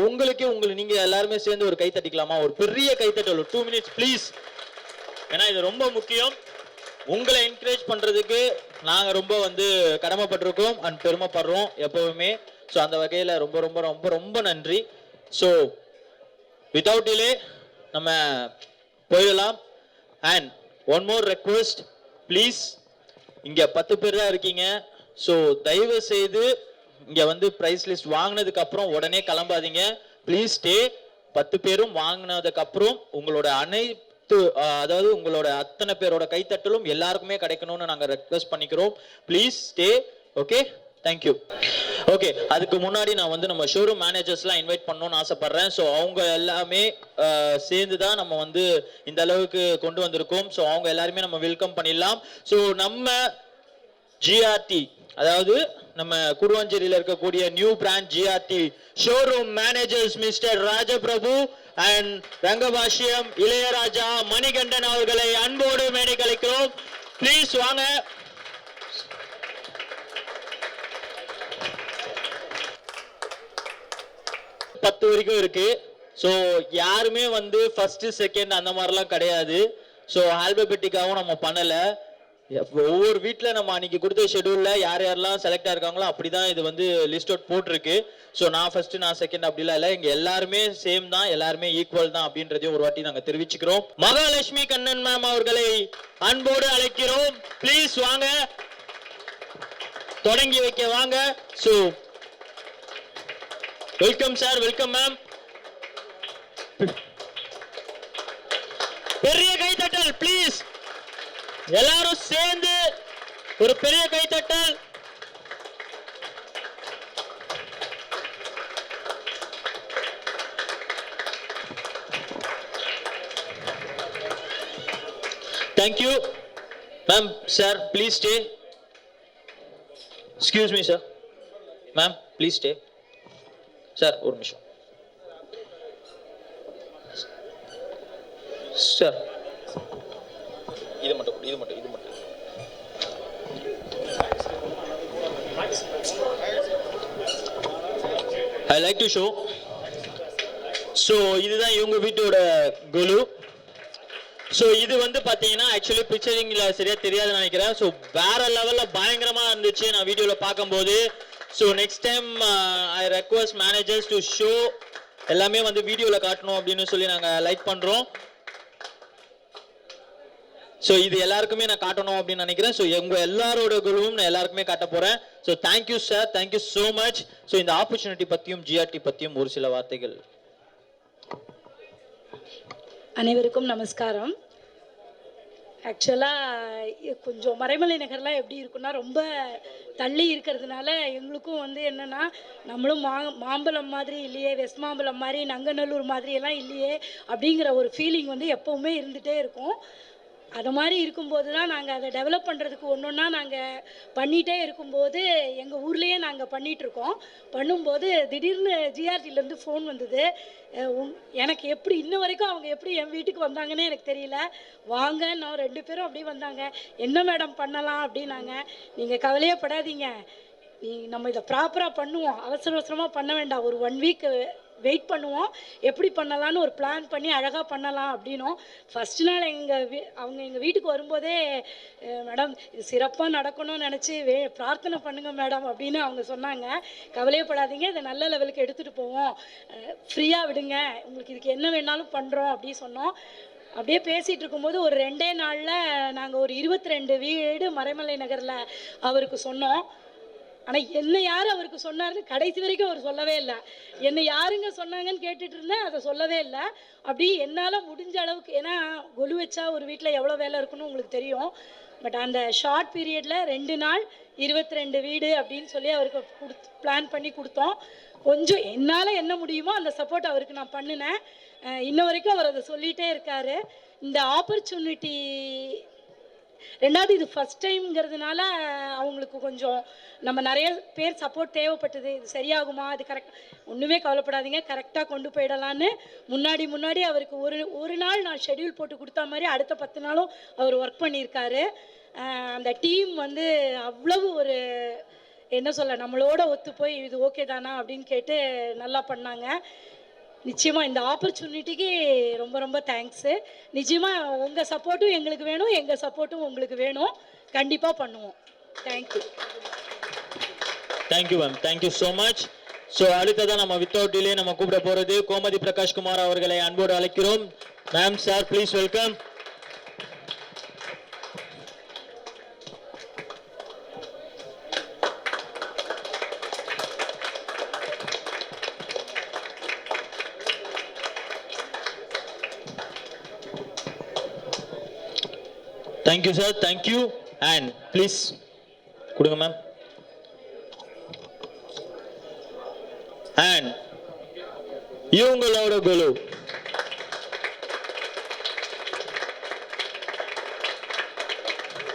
நீங்கள் எல்லாருமே சேர்ந்து ஒரு கை தட்டிக்கலாமா? ஒரு பெரிய கைத்தட்டல், ஒரு 2 minutes ப்ளீஸ். ஏன்னா இது ரொம்ப முக்கியம். உங்களை என்கரேஜ் பண்றதுக்கு நாங்க ரொம்ப வந்து கடமைப்பட்டிருக்கோம் அண்ட் பெருமைப்படுறோம் எப்பவுமே. ஸோ அந்த வகையில் ரொம்ப ரொம்ப ரொம்ப ரொம்ப நன்றி. ஸோ வித்தவுட் டிலே நம்ம போயிடலாம். And one more request please, இங்க 10 பேர் தான் இருக்கீங்க. ஸோ தயவு செய்து இங்க வந்து பிரைஸ் லிஸ்ட் வாங்கினதுக்கு அப்புறம் உடனே கிளம்பாதீங்க. Please stay. 10 பேரும் வாங்கினதுக்கு அப்புறம் உங்களோட அதாவது உங்களோட அத்தனை பேரோட கைத்தட்டலும் எல்லாருக்குமே கிடைக்கணும்னு நாங்க ரெக்வெஸ்ட் பண்ணிக்கிறோம். Please stay. Okay, thank you. Okay, அதுக்கு முன்னாடி நான் வந்து நம்ம ஷோரூம் மேனேஜர்ஸ்லாம் இன்வைட் பண்ணணும்னு ஆசைப்படுறேன். ஸோ அவங்க எல்லாமே சேர்ந்து தான் நம்ம வந்து இந்த அளவுக்கு கொண்டு வந்திருக்கோம். ஸோ அவங்க எல்லாருமே நம்ம வெல்கம் பண்ணிடலாம். ஸோ நம்ம ஜிஆர்டி, அதாவது நம்ம குருவஞ்சேரியில இருக்கக்கூடிய new brand GRT showroom managers mister Rajaprabhu and Rangabashyam Ilaiyaraaja Manikandan அவர்களை அன்போடு மேடை கலைக்கிறோம். ப்ளீஸ் வாங்க. பத்து வரைக்கும் இருக்கு. ஸோ யாருமே வந்து ஃபர்ஸ்ட் செகண்ட் அந்த மாதிரிலாம் கிடையாது. ஸோ ஆல்பபெட்டிக்காவும் நம்ம பண்ணல. ஒவ்வொரு வீட்டில் நம்ம அன்னைக்கு கொடுத்த ஷெடியூல்ல யார் யாரெல்லாம் செலக்ட் ஆயிருக்காங்களோ அப்படிதான் இது வந்து லிஸ்ட் அவுட் போட்டிருக்கு. ஸோ நான் ஃபர்ஸ்ட் நான் செகண்ட் அப்படிலாம் இல்லை, இங்க எல்லாருமே சேம் தான், எல்லாருமே ஈக்குவல் தான் அப்படின்றதையும் ஒரு வாட்டி நாங்கள் தெரிவிச்சுக்கிறோம். மகாலட்சுமி கண்ணன் மேம் அவர்களை அன்போடு அழைக்கிறோம். ப்ளீஸ் வாங்க, தொடங்கி வைக்க வாங்க. So welcome sir, welcome ma'am. பெரிய கைத்தட்டல் ப்ளீஸ், எல்லாரும் சேர்ந்து ஒரு பெரிய கைத்தட்டல். Thank you ma'am. Sir, please stay. Excuse me sir. Ma'am, please stay. Sir, ஒரு நிமிஷம். Sir, இது மட்டும். I like to show. So இதுதான் இவங்க வீட்டோட குலு. ஸோ இது வந்து பார்த்தீங்கன்னா ஆக்சுவலி பிக்சரிங்ல சரியா தெரியாதுன்னு நினைக்கிறேன். ஸோ வேற லெவலில் பயங்கரமா இருந்துச்சு நான் வீடியோவில் பார்க்கும்போது. So next time I request managers to show எல்லாமே வந்து வீடியோவில் காட்டணும் அப்படின்னு சொல்லி நாங்கள் லைக் பண்ணுறோம். ஸோ இது எல்லாருக்குமே நான் காட்டணும் அப்படின்னு நினைக்கிறேன். ஸோ எங்கள் எல்லாரோட குழுவும் நான் எல்லாருக்குமே காட்ட போகிறேன். So thank you sir, thank you so much. So இந்த ஆப்பர்ச்சுனிட்டி பற்றியும் ஜிஆர்டி பற்றியும் ஒரு சில வார்த்தைகள். அனைவருக்கும் நமஸ்காரம். ஆக்சுவலாக கொஞ்சம் மறைமலை நகர்லாம் எப்படி இருக்குன்னா ரொம்ப தள்ளி இருக்கிறதுனால எங்களுக்கும் வந்து என்னென்னா நம்மளும் மாம்பழம் மாதிரி இல்லையே, வெஸ்ட் மாம்பழம் மாதிரி நங்கநல்லூர் மாதிரியெல்லாம் இல்லையே அப்படிங்கிற ஒரு ஃபீலிங் வந்து எப்போவுமே இருந்துகிட்டே இருக்கும். அது மாதிரி இருக்கும்போது தான் நாங்கள் அதை டெவலப் பண்ணுறதுக்கு ஒன்று ஒன்றா நாங்கள் பண்ணிகிட்டே இருக்கும்போது எங்கள் ஊர்லேயே நாங்கள் பண்ணிகிட்ருக்கோம். பண்ணும்போது திடீர்னு ஜிஆர்டிலேருந்து ஃபோன் வந்தது. எனக்கு எப்படி இன்ன வரைக்கும் அவங்க எப்படி என் வீட்டுக்கு வந்தாங்கன்னே எனக்கு தெரியல. வாங்க, நான் 2 பேரும் அப்படியே வந்தாங்க. என்ன மேடம் பண்ணலாம் அப்படின்னாங்க. நீங்கள் கவலையே படாதீங்க, நம்ம இதை ப்ராப்பராக பண்ணுவோம், அவசரமாக பண்ண வேண்டாம், ஒரு 1 வீக் வெயிட் பண்ணுவோம், எப்படி பண்ணலான்னு ஒரு பிளான் பண்ணி அழகாக பண்ணலாம் அப்படின்னும். ஃபஸ்ட் நாள் அவங்க எங்கள் வீட்டுக்கு வரும்போதே மேடம் இது சிறப்பாக நடக்கணும்னு நினச்சி பிரார்த்தனை பண்ணுங்க மேடம் அப்படின்னு அவங்க சொன்னாங்க. கவலையப்படாதீங்க, இதை நல்ல லெவலுக்கு எடுத்துகிட்டு போவோம், ஃப்ரீயாக விடுங்க, உங்களுக்கு இதுக்கு என்ன வேணாலும் பண்ணுறோம் அப்படின்னு சொன்னோம். அப்படியே பேசிகிட்டு இருக்கும்போது ஒரு 2 நாளில் நாங்கள் ஒரு 22 வீடு மறைமலை நகரில் அவருக்கு சொன்னோம். ஆனால் என்ன யார் அவருக்கு சொன்னார்னு கடைசி வரைக்கும் அவர் சொல்லவே இல்லை. என்னை யாருங்க சொன்னாங்கன்னு கேட்டுட்டு இருந்தேன், அதை சொல்லவே இல்லை. அப்படி என்னால் முடிஞ்ச அளவுக்கு, ஏன்னா கொலு வச்சா ஒரு வீட்டில் எவ்வளோ வேலை இருக்குன்னு உங்களுக்கு தெரியும். பட் அந்த ஷார்ட் பீரியடில் 2 நாள் 22 வீடு அப்படின்னு சொல்லி அவருக்கு பிளான் பண்ணி கொடுத்தோம். கொஞ்சம் என்னால் என்ன முடியுமோ அந்த சப்போர்ட் அவருக்கு நான் பண்ணினேன். இன்ன வரைக்கும் அவர் அதை சொல்லிகிட்டே இருக்கார். இந்த ஆப்பர்ச்சுனிட்டி ரெண்டாவது இது ஃபஸ்ட் டைம்ங்கிறதுனால அவங்களுக்கு கொஞ்சம் நம்ம நிறைய பேர் சப்போர்ட் தேவைப்பட்டது. இது சரியாகுமா, அது கரெக்ட், ஒன்றுமே கவலைப்படாதீங்க, கரெக்டாக கொண்டு போயிடலான்னு முன்னாடி அவருக்கு ஒரு நாள் நான் ஷெட்யூல் போட்டு கொடுத்தா மாதிரி அடுத்த 10 நாளும் அவர் ஒர்க் பண்ணியிருக்காரு. அந்த டீம் வந்து அவ்வளவு ஒரு என்ன சொல்ல, நம்மளோட ஒத்து போய் இது ஓகே தானா அப்படின்னு கேட்டு நல்லா பண்ணாங்க. நிச்சயமாக இந்த ஆப்பர்ச்சுனிட்டிக்கு ரொம்ப ரொம்ப தேங்க்ஸு. நிச்சயமாக உங்கள் சப்போர்ட்டும் எங்களுக்கு வேணும், எங்கள் சப்போர்ட்டும் உங்களுக்கு வேணும், கண்டிப்பாக பண்ணுவோம். Thank you. Thank you ma'am, thank you so much. So அடுத்ததான் நம்ம வித்தவுட் டிலே நம்ம கூப்பிட போகிறது கோமதி பிரகாஷ் குமார் அவர்களை அன்போடு அழைக்கிறோம். Ma'am, sir, please welcome. Thank you sir, thank you. And please கொடுங்க மேம். அண்ட் இவங்களோட குழு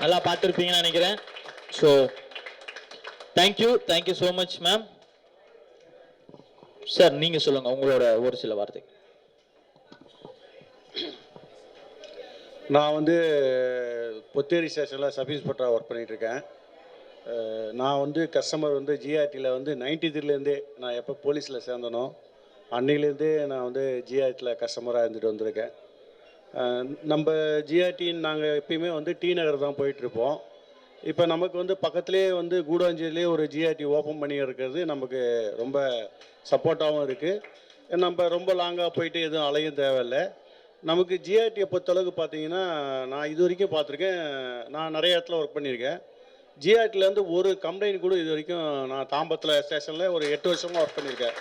நல்லா பார்த்துருப்பீங்கன்னு நினைக்கிறேன். So thank you so much ma'am. Sir நீங்க சொல்லுங்க உங்களோட ஒரு சில வார்த்தை. நான் வந்து பொத்தேரி ஸ்டேஷனில் சப் இன்ஸ்பெக்டராக ஒர்க் பண்ணிகிட்ருக்கேன். நான் வந்து கஸ்டமர் வந்து ஜிஆர்டியில் வந்து 93லேருந்தே நான் எப்போ போலீஸில் சேர்ந்தனோ அன்னையிலேருந்தே நான் வந்து ஜிஆர்டியில் கஸ்டமராக இருந்துட்டு வந்திருக்கேன். நம்ம ஜிஆர்டின்னு நாங்கள் எப்பயுமே வந்து டி நகர் தான் போயிட்டுருப்போம். இப்போ நமக்கு வந்து பக்கத்துலேயே வந்து கூடாஞ்சேரியிலே ஒரு ஜிஆர்டி ஓப்பன் பண்ணி இருக்கிறது நமக்கு ரொம்ப சப்போர்ட்டாகவும் இருக்குது. நம்ம ரொம்ப லாங்காக போயிட்டு எதுவும் அலையும் தேவையில்லை. நமக்கு ஜிஆர்டியை பொறுத்தளவுக்கு பார்த்தீங்கன்னா நான் இது வரைக்கும் பார்த்துருக்கேன். நான் நிறைய இடத்துல ஒர்க் பண்ணியிருக்கேன். ஜிஆர்டிலேருந்து ஒரு கம்ப்ளைண்ட் கூட இது வரைக்கும் நான் தாம்பரத்தில் ஸ்டேஷனில் ஒரு 8 வருஷமாக ஒர்க் பண்ணியிருக்கேன்.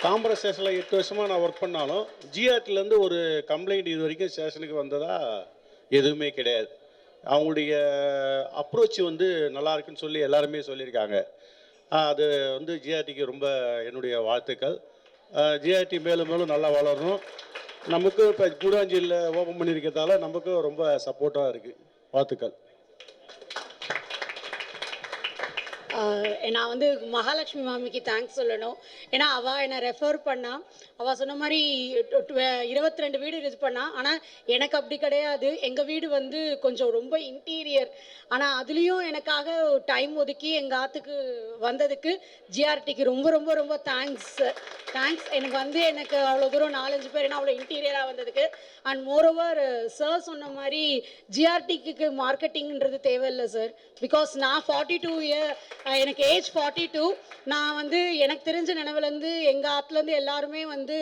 தாம்பரம் ஸ்டேஷனில் 8 வருஷமாக நான் ஒர்க் பண்ணாலும் ஜிஆர்டிலேருந்து ஒரு கம்ப்ளைண்ட் இது வரைக்கும் ஸ்டேஷனுக்கு வந்ததா எதுவுமே கிடையாது. அவங்களுடைய அப்ரோச் வந்து நல்லா இருக்குன்னு சொல்லி எல்லாருமே சொல்லியிருக்காங்க. அது வந்து ஜிஆர்டிக்கு ரொம்ப என்னுடைய வாழ்த்துக்கள். ஜிஆர்டி மேலும் மேலும் நல்லா வளரணும். நமக்கு இப்போ கூடாஞ்சேரியில் ஓப்பன் பண்ணியிருக்கிறதால நமக்கும் ரொம்ப சப்போர்ட்டாக இருக்குது. வாழ்த்துக்கள். நான் வந்து மகாலட்சுமி மாமிக்கு தேங்க்ஸ் சொல்லணும். ஏன்னா அவள் என்னை ரெஃபர் பண்ணா. அவள் சொன்ன மாதிரி 22 வீடு இது பண்ணா. ஆனால் எனக்கு அப்படி கிடையாது. எங்கள் வீடு வந்து கொஞ்சம் ரொம்ப இன்டீரியர். ஆனால் அதுலேயும் எனக்காக டைம் ஒதுக்கி எங்கள் ஆற்றுக்கு வந்ததுக்கு ஜிஆர்டிக்கு ரொம்ப ரொம்ப ரொம்ப தேங்க்ஸ். எனக்கு வந்து எனக்கு அவ்வளோ தூரம் 4-5 பேர் ஏன்னா அவ்வளோ இன்டீரியராக வந்ததுக்கு. அண்ட் மோரோவர் சார் சொன்ன மாதிரி ஜிஆர்டிக்கு மார்க்கெட்டிங்கிறது தேவையில்லை சார். பிகாஸ் நான் 42 இயர், எனக்கு ஏஜ் 42. நான் வந்து எனக்கு தெரிஞ்ச நினைவுலேருந்து எங்கள் ஆற்றுலேருந்து எல்லாருமே வந்து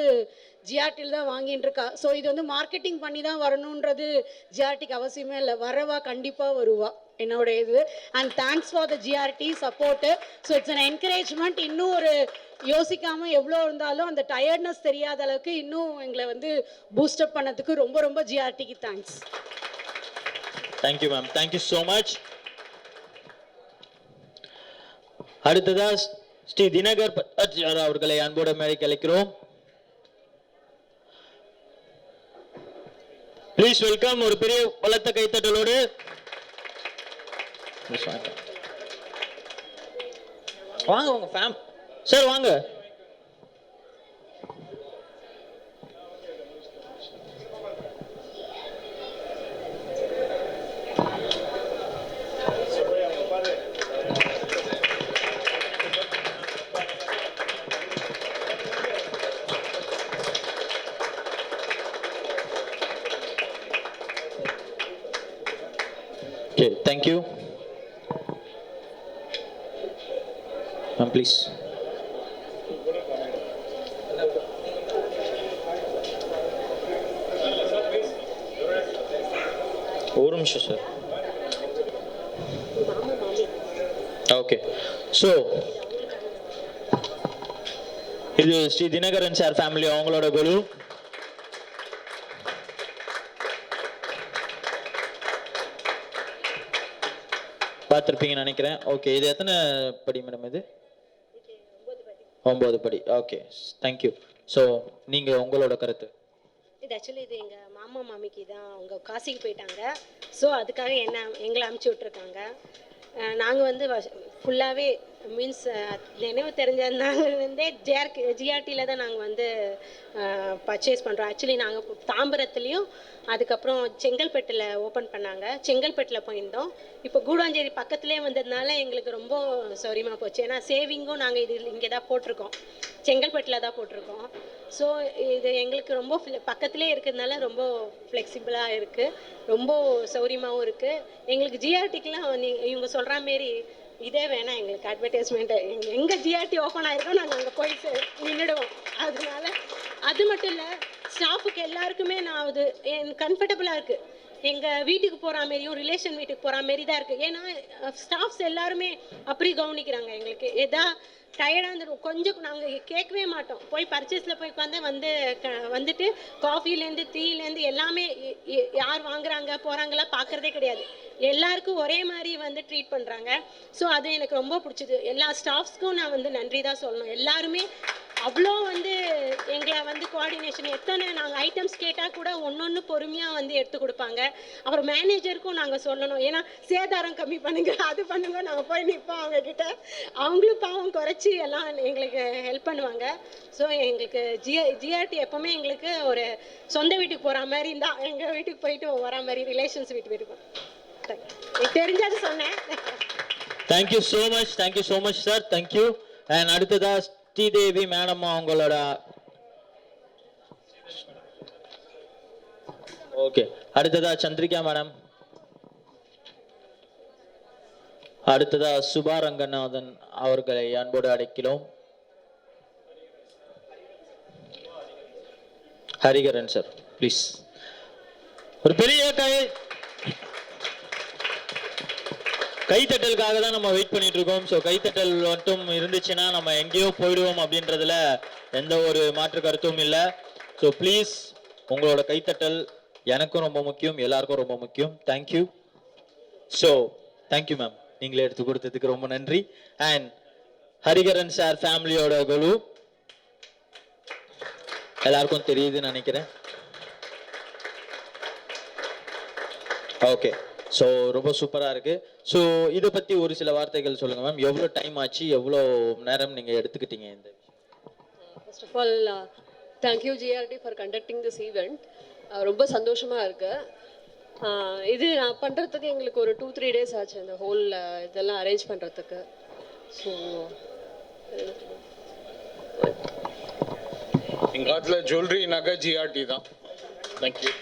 ஜிஆர்டியில் தான் வாங்கிட்டு இருக்கா. ஸோ இது வந்து மார்க்கெட்டிங் பண்ணி தான் வரணுன்றது ஜிஆர்டிக்கு அவசியமே இல்லை. வரவா கண்டிப்பாக வருவா என்னோட இது. And thanks for the GRT support. So it's an encouragement. இன்னும் ஒரு யோசிக்காமல் எவ்வளோ இருந்தாலும் அந்த டயர்ட்னஸ் தெரியாத அளவுக்கு இன்னும் எங்களை வந்து பூஸ்டப் பண்ணதுக்கு ரொம்ப ரொம்ப ஜிஆர்டிக்கு thanks. Thank you ma'am, thank you so much. அடுத்ததா ஸ்ரீ தினகர் பட்டாச்சார் அவர்களை அன்போடு மேடைக்கு அழைக்கிறோம். Please welcome. ஒரு பெரிய பலத்த கைத்தட்டலோடு வாங்க உங்க ஃபேம் சார் வாங்க. Okay, thank you. Ma'am, please. ஒரு நிமிஷம் சார். ஓகே, ஸோ இது ஸ்ரீ தினகரன் சார் ஃபேமிலி அவங்களோட குழு. பார்த்துருப்பீங்கன்னு நினைக்கிறேன். ஓகே, இது எத்தனை படி மேடம்? இது 9 படி. Okay, thank you. ஸோ நீங்கள் உங்களோட கருத்து? இது ஆக்சுவலி இது எங்கள் மாமா மாமிக்கு தான். அவங்க காசிக்கு போயிட்டாங்க. ஸோ அதுக்காக எங்களை அனுப்பிச்சி விட்ருக்காங்க. நாங்கள் வந்து ஃபுல்லாகவே மீன்ஸ் நினைவு தெரிஞ்சதுனாலேருந்தே ஜிஆர்டியில் தான் நாங்கள் வந்து பர்ச்சேஸ் பண்ணுறோம். ஆக்சுவலி நாங்கள் தாம்பரத்துலேயும் அதுக்கப்புறம் செங்கல்பட்டில் ஓப்பன் பண்ணாங்க. செங்கல்பட்டில் போயிருந்தோம். இப்போ கூடாஞ்சேரி பக்கத்துலேயே வந்ததுனால எங்களுக்கு ரொம்ப சௌரியமாக போச்சு. ஏன்னா சேவிங்கும் நாங்கள் இங்கே தான் போட்டிருக்கோம், செங்கல்பட்டில் தான் போட்டிருக்கோம். ஸோ இது எங்களுக்கு ரொம்ப பக்கத்துலேயே இருக்கிறதுனால ரொம்ப ஃப்ளெக்சிபிளாக இருக்குது, ரொம்ப சௌரியமாகவும் இருக்குது. எங்களுக்கு ஜிஆர்டிக்கெலாம் இவங்க சொல்கிற மாரி இதே வேணாம் எங்களுக்கு அட்வர்டைஸ்மெண்ட்டு. எங்கே ஜிஆர்டி ஓப்பன் ஆகிருக்கோம் நாங்கள் அங்கே போயிட்டு நின்றுடுவோம். அதனால அது மட்டும் இல்லை, ஸ்டாஃபுக்கு எல்லாருக்குமே நான் அது கம்ஃபர்டபுளாக இருக்குது. எங்கள் வீட்டுக்கு போகிற மாரியும் ரிலேஷன் வீட்டுக்கு போகிற மாரி தான் இருக்குது. ஏன்னா ஸ்டாஃப்ஸ் எல்லாருமே அப்படி கவனிக்கிறாங்க. எங்களுக்கு எதா டயர்டாக இருந்துடும் கொஞ்சம் நாங்கள் கேட்கவே மாட்டோம். போய் பர்ச்சேஸில் போய் உட்காந்து வந்துட்டு காஃபிலேருந்து டீலேருந்து எல்லாமே யார் வாங்குறாங்க போகிறாங்களா பார்க்குறதே கிடையாது. எல்லாருக்கும் ஒரே மாதிரி வந்து ட்ரீட் பண்ணுறாங்க. ஸோ அது எனக்கு ரொம்ப பிடிச்சிது. எல்லா ஸ்டாஃப்ஸ்க்கும் நான் வந்து நன்றி தான் சொல்லணும். எல்லாருமே அவ்வளோ வந்து எங்களை வந்து கோஆர்டினேஷன் எத்தனை நாங்கள் ஐட்டம்ஸ் கேட்டால் கூட ஒன்று பொறுமையாக வந்து எடுத்து கொடுப்பாங்க. அப்புறம் மேனேஜருக்கும் நாங்கள் சொல்லணும், ஏன்னா சேதாரம் கம்மி பண்ணுங்க அது பண்ணுங்க, நாங்கள் போய் நிற்போம் அவங்கக்கிட்ட. அவங்களும் பாவம் குறைச்சி எல்லாம் எங்களுக்கு ஹெல்ப் பண்ணுவாங்க. ஸோ எங்களுக்கு ஜிஆர்டி எப்போவுமே எங்களுக்கு ஒரு சொந்த வீட்டுக்கு போகிற மாதிரி இருந்தால் எங்கள் வீட்டுக்கு போயிட்டு வர மாதிரி ரிலேஷன்ஸ் வீட்டுக்கு தெரிஞ்சது சொன்னேன். Thank you so much sir. Thank you. And அடுத்ததா ஸ்ரீதேவி மேடம் அவங்களோட ஓகே. அடுத்ததா சந்திரிகா மேடம். அடுத்ததா சுபா ரங்கநாதன் அவர்களை அன்போடு அழைக்கிறோம். Hariharan sir please. ஒரு பெரிய கைத்தட்டலுக்காக தான் நம்ம வெயிட் பண்ணிட்டு இருக்கோம். ஸோ கைத்தட்டல் மட்டும் இருந்துச்சுன்னா நம்ம எங்கேயோ போயிடுவோம் அப்படின்றதுல எந்த ஒரு மாற்று கருத்தும் இல்லை. ஸோ ப்ளீஸ் உங்களோட கைத்தட்டல் எனக்கும் ரொம்ப முக்கியம், எல்லாருக்கும் ரொம்ப முக்கியம். தேங்க்யூ. ஸோ தேங்க்யூ மேம், நீங்களே எடுத்து கொடுத்ததுக்கு ரொம்ப நன்றி. அண்ட் ஹரிகரன் சார் ஃபேமிலியோட குழு எல்லாருக்கும் தெரியுதுன்னு நினைக்கிறேன். ஓகே, ஸோ ரொம்ப சூப்பராக இருக்குது. ஸோ இதை பற்றி ஒரு சில வார்த்தைகள் சொல்லுங்கள் மேம். எவ்வளோ டைம் ஆச்சு, எவ்வளோ நேரம் நீங்கள் எடுத்துக்கிட்டீங்க இந்த விஷயம்? First of all thank you GRT for conducting this event. ரொம்ப சந்தோஷமாக இருக்குது. இது நான் பண்ணுறதுக்கு எங்களுக்கு ஒரு 2-3 days ஆச்சு, இந்த ஹோல் இதெல்லாம் அரேஞ்ச் பண்ணுறதுக்கு. ஸோ எங்கள் காலத்தில் ஜுவல்லரி நகை ஜிஆர்டி தான். தேங்க்யூ.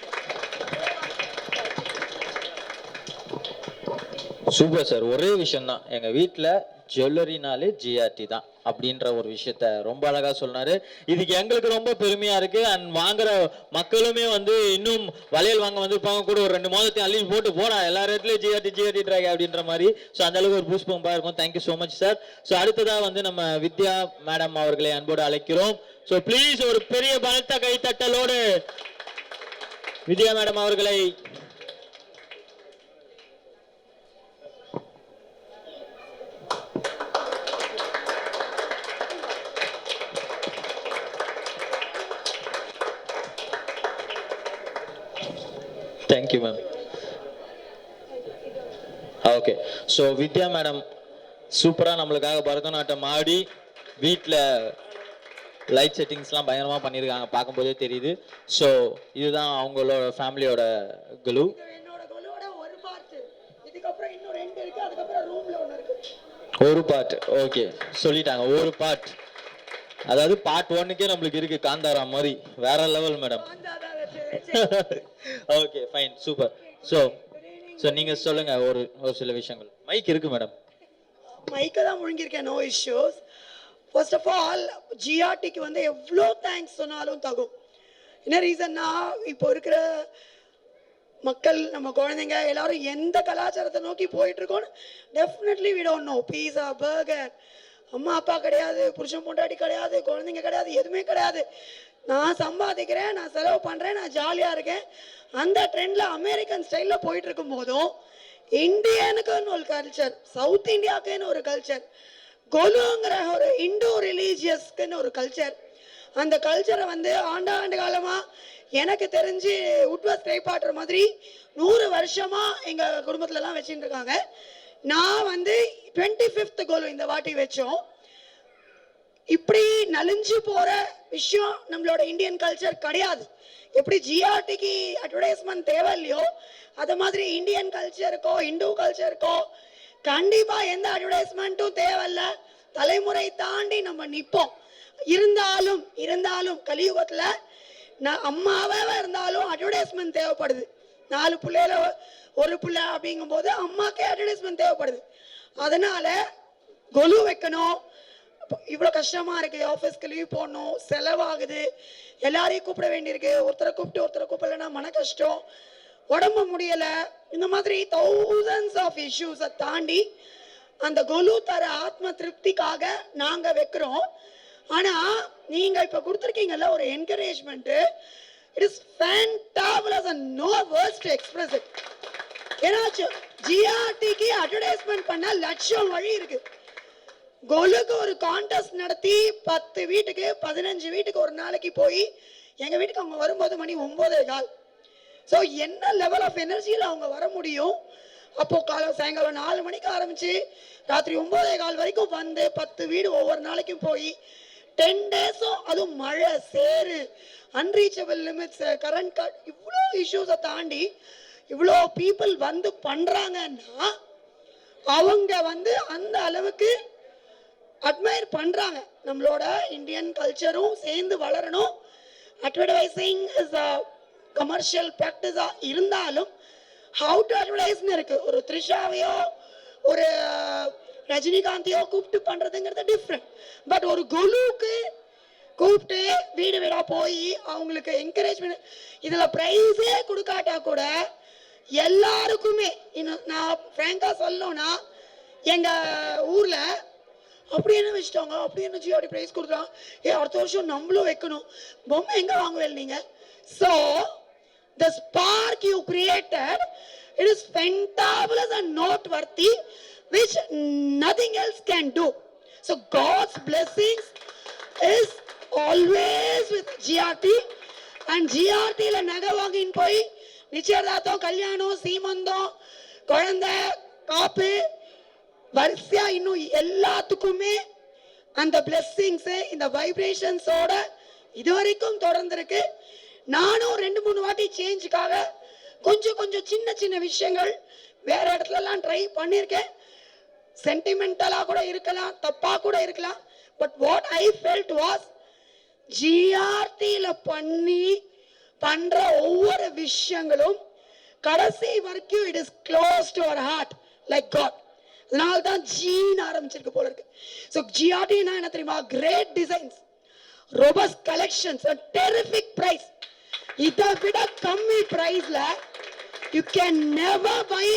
Super sir. ஒரே விஷயம் தான், எங்கள் வீட்டில் ஜுவல்லரினாலே ஜிஆர்டி தான் அப்படின்ற ஒரு விஷயத்த ரொம்ப அழகாக சொன்னார். இதுக்கு எங்களுக்கு ரொம்ப பெருமையாக இருக்குது. அண்ட் வாங்குற மக்களுமே வந்து இன்னும் வளையல் வாங்க வந்திருப்பாங்க கூட, ஒரு 2 மாதத்தையும் அள்ளி போட்டு போடா எல்லா இடத்துலையும் ஜிஆர்டி ட்ராக் அப்படின்ற மாதிரி. ஸோ அந்த அளவுக்கு ஒரு பூஸ்ட் பம்பாக இருக்கும். Thank you so much sir. So அடுத்ததாக வந்து நம்ம வித்யா மேடம் அவர்களை அன்போடு அழைக்கிறோம். ஸோ ப்ளீஸ் ஒரு பெரிய பலத்த கைத்தட்டலோடு வித்யா மேடம் அவர்களை தேங்க்யூ மேம். ஓகே, ஸோ வித்யா மேடம் சூப்பராக நம்மளுக்காக பரதநாட்டம் ஆடி வீட்டில் லைட் செட்டிங்ஸ்லாம் பயங்கரமாக பண்ணியிருக்காங்க, பார்க்கும்போதே தெரியுது. ஸோ இதுதான் அவங்களோட ஃபேமிலியோட குழு. என்னோட குழுவோட ஒரு பார்ட், இதுக்கப்புறம் இன்னும் 2 இருக்கு, அதுக்கப்புறம் ரூம்ல 1 இருக்கு. ஒரு பார்ட், ஓகே சொல்லிட்டாங்க, ஒரு பார்ட். அதாவது பார்ட் 1க்கே நம்மளுக்கு இருக்கு காந்தாரா மாதிரி, வேற level madam. Okay fine, super. So நீங்கள் சொல்லுங்க ஒரு சில விஷயங்கள். மைக் இருக்கு மேடம். மைக்கை தான் முழுங்கியிருக்கேன், no issues. First of all ஜிஆர்டிக்கு வந்து எவ்வளோ தேங்க்ஸ் சொன்னாலும் தகும். என்ன ரீசன்னா, இப்போ இருக்கிற மக்கள், நம்ம குழந்தைங்க எல்லாரும் எந்த கலாச்சாரத்தை நோக்கி போயிட்டு இருக்கோன்னு definitely we don't know. Pizza, burger, அம்மா அப்பா கிடையாது, புருஷன் பொண்டாட்டி கிடையாது, குழந்தைங்க கிடையாது, எதுவுமே கிடையாது. நான் சம்பாதிக்கிறேன், நான் செலவு பண்ணுறேன், நான் ஜாலியாக இருக்கேன். அந்த ட்ரெண்டில் அமெரிக்கன் ஸ்டைலில் போயிட்டு இருக்கும் போதும் இந்தியனுக்குன்னு ஒரு கல்ச்சர், சவுத் இந்தியாவுக்குன்னு ஒரு கல்ச்சர், கொலுங்கிற ஒரு இண்டோ ரிலீஜியஸ்க்குன்னு ஒரு கல்ச்சர். அந்த கல்ச்சரை வந்து ஆண்டாண்டு காலமாக எனக்கு தெரிஞ்சு உட்வஸ் கைப்பாட்டுற மாதிரி 100 வருஷமாக எங்கள் குடும்பத்துலலாம் வச்சுட்டு இருக்காங்க. நான் வந்து 25th கொலு இந்த வாட்டி வச்சோம். இப்படி நலிஞ்சு போற விஷயம் நம்மளோட இந்தியன் கல்ச்சர் கிடையாது. எப்படி ஜிஆர்டிக்கு அட்வர்டைஸ்மெண்ட் தேவை இல்லையோ, அது மாதிரி இந்தியன் கல்ச்சருக்கோ இந்து கல்ச்சருக்கோ கண்டிப்பா எந்த அட்வர்டைஸ்மெண்ட்டும் தேவையில்ல. தலைமுறை தாண்டி நம்ம நிற்போம். இருந்தாலும் கலியுகத்துல நான் அம்மாவே இருந்தாலும் அட்வர்டைஸ்மெண்ட் தேவைப்படுது. 4 பிள்ளையில ஒரு பிள்ளை அப்படிங்கும் போது அம்மாக்கே அட்வர்டைஸ்மெண்ட் தேவைப்படுது. அதனால கொலு வைக்கணும். இவ்வளோ கஷ்டமா இருக்கு, ஆஃபீஸ்க்கு லீவ் போடணும், செலவாகுது, எல்லாரையும் கூப்பிட வேண்டியிருக்கு, ஒருத்தரை கூப்பிட்டு ஒருத்தரை கூப்பிடலன்னா மன கஷ்டம். உடம்பு முடியலை, இந்த மாதிரி தௌசண்ட்ஸ் ஆஃப் இஷ்யூஸை தாண்டி அந்த கொலு தர ஆத்ம திருப்திக்காக நாங்கள் வைக்கிறோம். ஆனால் நீங்கள் இப்போ கொடுத்துருக்கீங்கல்ல ஒரு encouragement, it is fantabulous and no words to express it. ஏன்னா ஜிஆர்டிக்கு அட்வர்டைஸ்மெண்ட் பண்ண லட்சம் வழி இருக்கு. கொலுக்கு ஒரு கான்டெஸ்ட் நடத்தி 10 வீட்டுக்கு 15 வீட்டுக்கு ஒரு நாளைக்கு போய் எங்கள் வீட்டுக்கு அவங்க வரும்போது மணி 9:15. ஸோ என்ன லெவல் ஆஃப் எனர்ஜியில் அவங்க வர முடியும்? அப்போது சாயங்காலம் 4 மணிக்கு ஆரம்பித்து ராத்திரி 9:15 வரைக்கும் வந்து 10 வீடு ஒவ்வொரு நாளைக்கும் போய் 10 டேஸும், அதுவும் மழை, சேரு, அன்ரீச்சபிள் லிமிட்ஸ், கரண்ட் கார்டு, இவ்வளோ இஷ்யூஸை தாண்டி இவ்வளோ பீப்புள் வந்து பண்ணுறாங்கன்னா அவங்க வந்து அந்த அளவுக்கு அட்மையர் பண்ணுறாங்க. நம்மளோட இந்தியன் கல்ச்சரும் சேர்ந்து வளரணும். அட்வர்டைசிங் இஸ் அ கமர்ஷியல் ப்ராக்டிஸாக இருந்தாலும் ஹவு டு அட்வர்டைஸ்னு இருக்குது. ஒரு த்ரிஷாவையோ ஒரு ரஜினிகாந்தையோ கூப்பிட்டு பண்ணுறதுங்கிறது டிஃப்ரெண்ட். பட் ஒரு கொலுவுக்கு கூப்பிட்டு வீடு வீடாக போய் அவங்களுக்கு என்கரேஜ்மெண்ட், இதில் ப்ரைஸே கொடுக்காட்டா கூட எல்லாருக்குமே, இன்னும் நான் ஃப்ராங்காக சொல்லணும்னா எங்கள் ஊரில் அப்படி என்ன வச்சுட்டாங்க, அப்படி என்ன ஜிஆர்டி ப்ரைஸ் கொடுக்குறாங்க, அடுத்த வருஷம் நம்மளும் வைக்கணும், பொம்மை எங்கே வாங்குவேன் நீங்கள். So the spark you created, it is fantabulous and noteworthy, which nothing else can do. So God's blessings is always with GRT, and GRT la naga vaangin poi நிச்சயதார்த்தம், கல்யாணம், சீமந்தம், குழந்தை, காப்பு, வரிசையா இன்னும் எல்லாத்துக்குமே அந்த பிளெஸ்ஸிங்ஸு இந்த வைப்ரேஷன்ஸோட இதுவரைக்கும் தொடர்ந்துருக்கு. நானும் 2-3 வாட்டி சேஞ்சுக்காக கொஞ்சம் கொஞ்சம் சின்ன சின்ன விஷயங்கள் வேற இடத்துலலாம் ட்ரை பண்ணியிருக்கேன். சென்டிமெண்டலாக கூட இருக்கலாம், தப்பாக கூட இருக்கலாம். But what I felt was ஜிஆர்டியில் பண்ற ஒவ்வொரு விஷயங்களும் கடைசி வரைக்கும் it is close to our heart like God. அதனால தான் ஜீன் ஆரம்பிச்சிருக்கு போல இருக்கு. ஸோ ஜிஆர்டினா என்ன தெரியுமா? Great designs, robust collections, a terrific price. இதை விட கம்மி பிரைஸ்ல you can never buy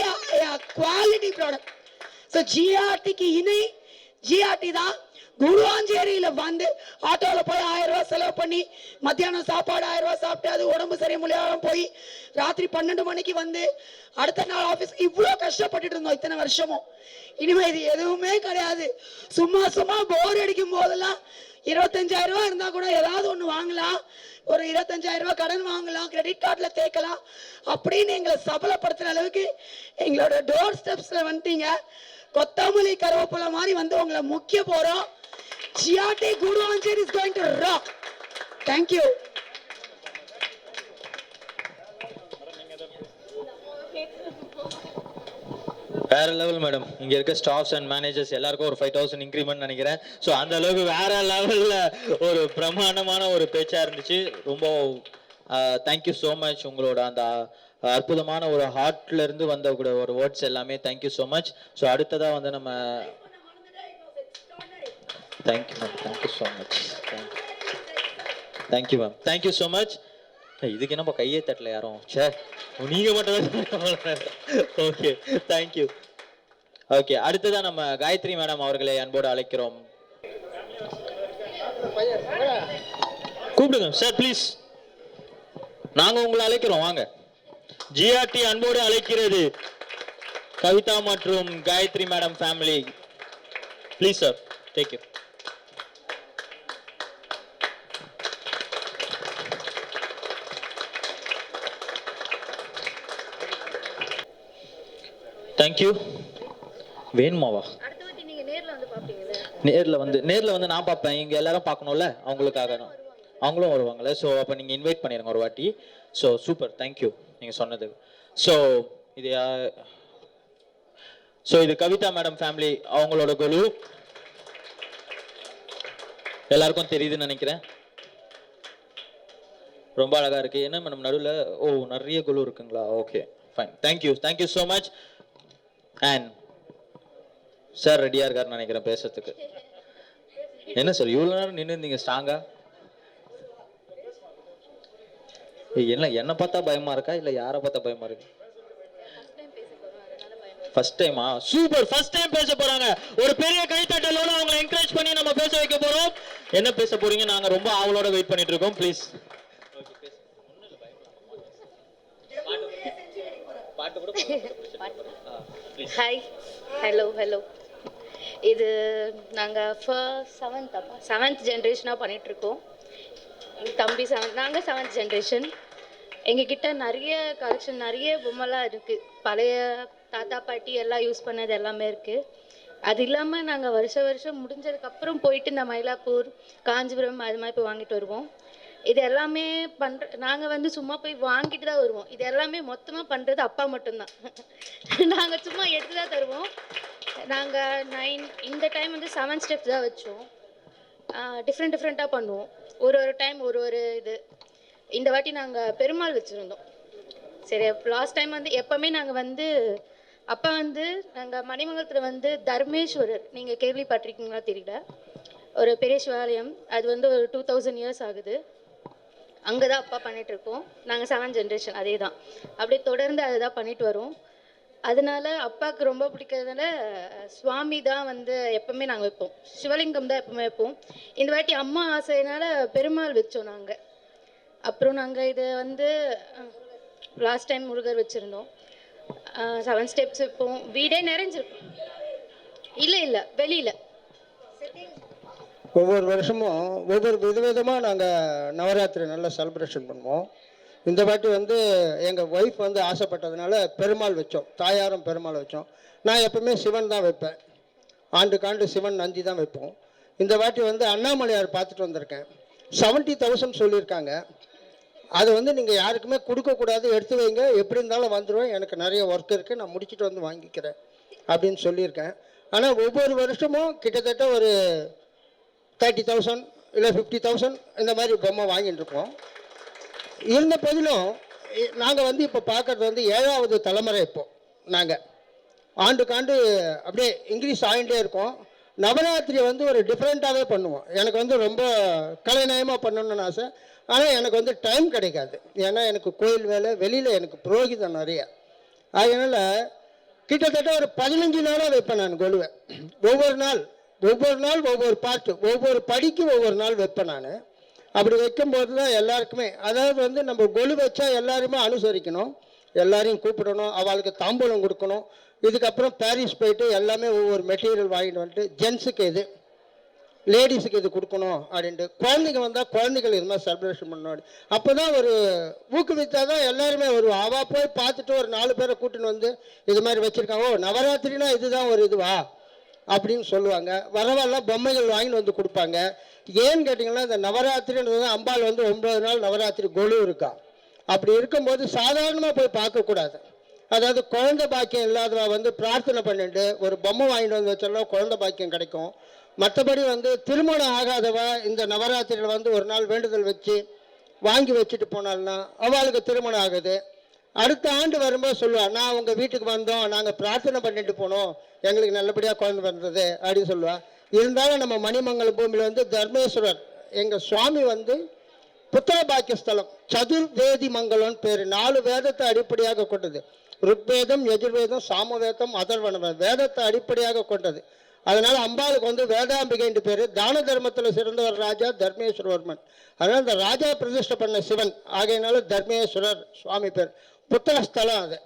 a quality product. So ஜிஆர்டிக்கு இணை ஜிஆர்டி தான். குருவாஞ்சேரியில வந்து ஆட்டோவில் போய் 1000 ரூபாய் செலவு பண்ணி மத்தியானம் சாப்பாடு 1000 ரூபாய் சாப்பிட்டு அது உடம்பு சரி முடியாமல் போய் ராத்திரி 12 மணிக்கு வந்து அடுத்த நாள் ஆஃபீஸ் இவ்வளோ கஷ்டப்பட்டுட்டு இருந்தோம் இத்தனை வருஷமும். இனிமே இது எதுவுமே கிடையாது. சும்மா சும்மா போர் அடிக்கும் போதெல்லாம் 25,000 ரூபாய் இருந்தால் கூட ஏதாவது ஒன்று வாங்கலாம், ஒரு 25,000 ரூபாய் கடன் வாங்கலாம், கிரெடிட் கார்டில் தேக்கலாம் அப்படின்னு எங்களை சபலப்படுத்துகிற அளவுக்கு எங்களோட டோர் ஸ்டெப்ஸில் வந்துட்டீங்க. கொத்தமல்லி கருவேப்பிலை மாதிரி வந்து உங்களை முக்கிய போகிறோம். GRT Guduvanchery is going to rock. Thank you. வேற லெவல் மேடம். இங்க இருக்க ஸ்டாஃப்ஸ் அண்ட் மேனேஜர்ஸ் எல்லாருக்கும் ஒரு 5,000 இன்க்ரிமெண்ட் நினைக்கிறேன். ஸோ அந்த அளவுக்கு வேற லெவல்ல ஒரு பிரமாண்டமான ஒரு பேச்சா இருந்துச்சு. ரொம்ப தேங்க்யூ ஸோ மச். உங்களோட அந்த அற்புதமான ஒரு ஹார்ட்ல இருந்து வந்த கூட ஒரு வேர்ட்ஸ் எல்லாமே தேங்க்யூ ஸோ மச். ஸோ அடுத்ததா வந்து நம்ம thank you ma'am, thank you so much, thank you ma'am, thank you so much. இதுக்கு என்னப்பா கையே தட்டல யாரும்? சே, நீங்க மட்டும். Okay, thank you. ஓகே, அடுத்ததான் நம்ம காயத்ரி மேடம் அவர்களை அன்போடு அழைக்கிறோம். கூப்பிடுங்க சார் ப்ளீஸ். நாங்க உங்களை அழைக்கிறோம், வாங்க. ஜிஆர்டி அன்போடு அழைக்கிறது கவிதா மற்றும் Gayathri madam family. Please sir, take you. Thank you. வேணுமாவா? நேரில் வந்து நான் பார்ப்பேன். இங்கே எல்லாரும் பார்க்கணும்ல, அவங்களுக்காக அவங்களும் வருவாங்கள்ல. ஸோ அப்போ நீங்கள் இன்வைட் பண்ணிடுங்க ஒரு வாட்டி. ஸோ சூப்பர், தேங்க்யூ நீங்கள் சொன்னது. இது கவிதா மேடம் ஃபேமிலி, அவங்களோட குழு எல்லாருக்கும் தெரியுதுன்னு நினைக்கிறேன். ரொம்ப அழகாக இருக்குது. என்ன மேடம் நடுவில் நிறைய குழு இருக்குங்களா? Okay, fine, thank you, thank you so much. And sir ரெடியாக இருக்காருன்னு நினைக்கிறேன் பேசுறதுக்கு. என்ன சார் இவ்வளோ நேரம் நின்று இருந்தீங்க ஸ்ட்ராங்கா? என்ன பார்த்தா பயமா இருக்கா இல்ல யாரை பார்த்தா பயமா இருக்கு? ஃபர்ஸ்ட் டைமா? சூப்பர், ஃபர்ஸ்ட் டைம் பேச போறாங்க. ஒரு பெரிய கைத்தட்டலோட அவங்களை என்கரேஜ் பண்ணி நம்ம பேச வைக்க போறோம். என்ன பேச போறீங்க? நாங்க ரொம்ப ஆவலோட வெயிட் பண்ணிட்டு இருக்கோம். ப்ளீஸ். Hi, hello. இது நாங்கள் செவன்த் ஜென்ரேஷனாக பண்ணிகிட்ருக்கோம். எங்கள் தம்பி நாங்கள் செவன்த் ஜென்ரேஷன். எங்ககிட்ட நிறைய கலெக்ஷன், நிறைய பொம்மைலாம் இருக்குது. பழைய தாத்தா பாட்டி எல்லாம் யூஸ் பண்ணது எல்லாமே இருக்குது. அது இல்லாமல் நாங்கள் வருஷம் முடிஞ்சதுக்கப்புறம் போயிட்டு இந்த மயிலாப்பூர், காஞ்சிபுரம் அது மாதிரி போய் வாங்கிட்டு வருவோம். இது எல்லாமே நாங்கள் சும்மா போய் வாங்கிட்டு தான் வருவோம். இது எல்லாமே மொத்தமாக பண்ணுறது அப்பா மட்டும்தான். நாங்கள் சும்மா எடுத்து தான் தருவோம். நாங்கள் இந்த டைம் 7 ஸ்டெப்ஸ் தான் வச்சோம். டிஃப்ரெண்ட்டாக பண்ணுவோம். ஒரு டைம் ஒரு இது. இந்த வாட்டி நாங்கள் பெருமாள் வச்சுருந்தோம். சரி, லாஸ்ட் டைம் எப்போவுமே நாங்கள் அப்பா நாங்கள் மணிமங்கலத்தில் தர்மேஸ்வரர், நீங்கள் கேள்விப்பட்டிருக்கீங்களா தெரியல, ஒரு பெரிய சிவாலயம். அது ஒரு 2000 இயர்ஸ் ஆகுது. அங்கே தான் அப்பா பண்ணிகிட்ருக்கோம். நாங்கள் 7 ஜென்ரேஷன் அதே தான், அப்படியே தொடர்ந்து அதை தான் பண்ணிட்டு வரோம். அதனால அப்பாவுக்கு ரொம்ப பிடிக்கிறதுனால சுவாமி தான் எப்போவுமே நாங்கள் வைப்போம். சிவலிங்கம் தான் எப்போவுமே வைப்போம். இந்த வாட்டி அம்மா ஆசையினால பெருமாள் வச்சோம் நாங்கள். அப்புறம் நாங்கள் இதை லாஸ்ட் டைம் முருகர் வச்சுருந்தோம். 7 ஸ்டெப்ஸ் வைப்போம். வீடே நிறைஞ்சிருக்கும். இல்லை வெளியில் ஒவ்வொரு வருஷமும் ஒவ்வொரு விதவிதமாக நாங்கள் நவராத்திரி நல்லா செலிப்ரேஷன் பண்ணுவோம். இந்த வாட்டி எங்கள் ஒய்ஃப் ஆசைப்பட்டதுனால பெருமாள் வச்சோம். தாயாரும் பெருமாள் வச்சோம். நான் எப்பவுமே சிவன் தான் வைப்பேன். ஆண்டுக்காண்டு சிவன் நந்தி தான் வைப்போம். இந்த வாட்டி அண்ணாமலையார் பார்த்துட்டு வந்திருக்கேன். 70,000 சொல்லியிருக்காங்க. அது நீங்கள் யாருக்குமே கொடுக்கக்கூடாது, எடுத்து வைங்க, எப்படி இருந்தாலும் வந்துடுவேன், எனக்கு நிறைய ஒர்க் இருக்குது, நான் முடிச்சுட்டு வாங்கிக்கிறேன் அப்படின்னு சொல்லியிருக்கேன். ஆனால் ஒவ்வொரு வருஷமும் கிட்டத்தட்ட ஒரு 30,000 இல்லை 50,000 இந்த மாதிரி பொம்மை வாங்கிட்டு இருக்கோம். இருந்த போதிலும் நாங்கள் இப்போ பார்க்குறது 7வது தலைமுறை. இப்போது நாங்கள் ஆண்டுக்காண்டு அப்படியே இன்க்ரீஸ் ஆகிட்டே இருக்கோம். நவராத்திரி ஒரு டிஃப்ரெண்ட்டாகவே பண்ணுவோம். எனக்கு ரொம்ப கலைநயமாக பண்ணணும்னு ஆசை. ஆனால் எனக்கு டைம் கிடைக்காது. ஏன்னா எனக்கு கோயில் வேலை, வெளியில் எனக்கு புரோகிதம் நிறைய. அதனால் கிட்டத்தட்ட ஒரு 15 நாளாக வைப்பேன் நான் கொலுவை. ஒவ்வொரு நாள் ஒவ்வொரு பாட்டு, ஒவ்வொரு படிக்கு ஒவ்வொரு நாள் வைப்பேன் நான். அப்படி வைக்கும்போது தான் எல்லாருக்குமே, அதாவது நம்ம கொலு வச்சா எல்லாருமே அனுசரிக்கணும், எல்லாரையும் கூப்பிடணும், அவளுக்கு தாம்பூலம் கொடுக்கணும். இதுக்கப்புறம் பாரிஸ் போயிட்டு எல்லாமே ஒவ்வொரு மெட்டீரியல் வாங்கிட்டு வந்துட்டு ஜென்ஸுக்கு இது, லேடிஸுக்கு இது கொடுக்கணும் அப்படின்ட்டு. குழந்தைங்க வந்தால் குழந்தைகள் இது மாதிரி செலிப்ரேஷன் பண்ணணும். அப்போ தான் ஒரு ஊக்குவித்தா தான் எல்லாருமே வருவோம். அவள் போய் பார்த்துட்டு ஒரு 4 பேரை கூட்டின்னு இது மாதிரி வச்சுருக்காங்க, ஓ நவராத்திரினா இதுதான் ஒரு இதுவா அப்படின்னு சொல்லுவாங்க. வரவெல்லாம் பொம்மைகள் வாங்கிட்டு கொடுப்பாங்க. ஏன்னு கேட்டிங்கன்னா, இந்த நவராத்திரின்றது அம்பாள் 9 நாள் நவராத்திரி கொலு இருக்கா. அப்படி இருக்கும்போது சாதாரணமாக போய் பார்க்கக்கூடாது. அதாவது குழந்தை பாக்கியம் இல்லாதவா பிரார்த்தனை பண்ணிட்டு ஒரு பொம்மை வாங்கிட்டு வச்சாலும் குழந்தை பாக்கியம் கிடைக்கும். மற்றபடி திருமணம் ஆகாதவா இந்த நவராத்திரியில் ஒரு நாள் வேண்டுதல் வச்சு வாங்கி வச்சுட்டு போனால்னா அவளுக்கு திருமணம் ஆகுது. அடுத்த ஆண்டு வரும்போது சொல்லுவாள், நான் உங்கள் வீட்டுக்கு வந்தோம், நாங்கள் பிரார்த்தனை பண்ணிட்டு போனோம், எங்களுக்கு நல்லபடியாக குழந்தை வந்தது அப்படின்னு சொல்லுவாள். இருந்தாலும் நம்ம மணிமங்கலம் பூமியில் தர்மேஸ்வரர் எங்கள் சுவாமி புத்திர பாக்கியஸ்தலம், சதுர்வேதி மங்கலம்னு பேர். 4 வேதத்தை அடிப்படையாக கொண்டது. ருக்வேதம், யஜுர்வேதம், சாமவேதம், அதர்வண வேதத்தை அடிப்படையாக கொண்டது. அதனால அம்பாளுக்கு வேதாம்பிகை என்று பேர். தான தர்மத்தில் சிறந்தவர் ராஜா தர்மேஸ்வரவர்மன். அதனால் இந்த ராஜா பிரதிஷ்டை பண்ண சிவன் ஆகையினால தர்மேஸ்வரர் சுவாமி பேர். புத்திரஸ்தலம் அது.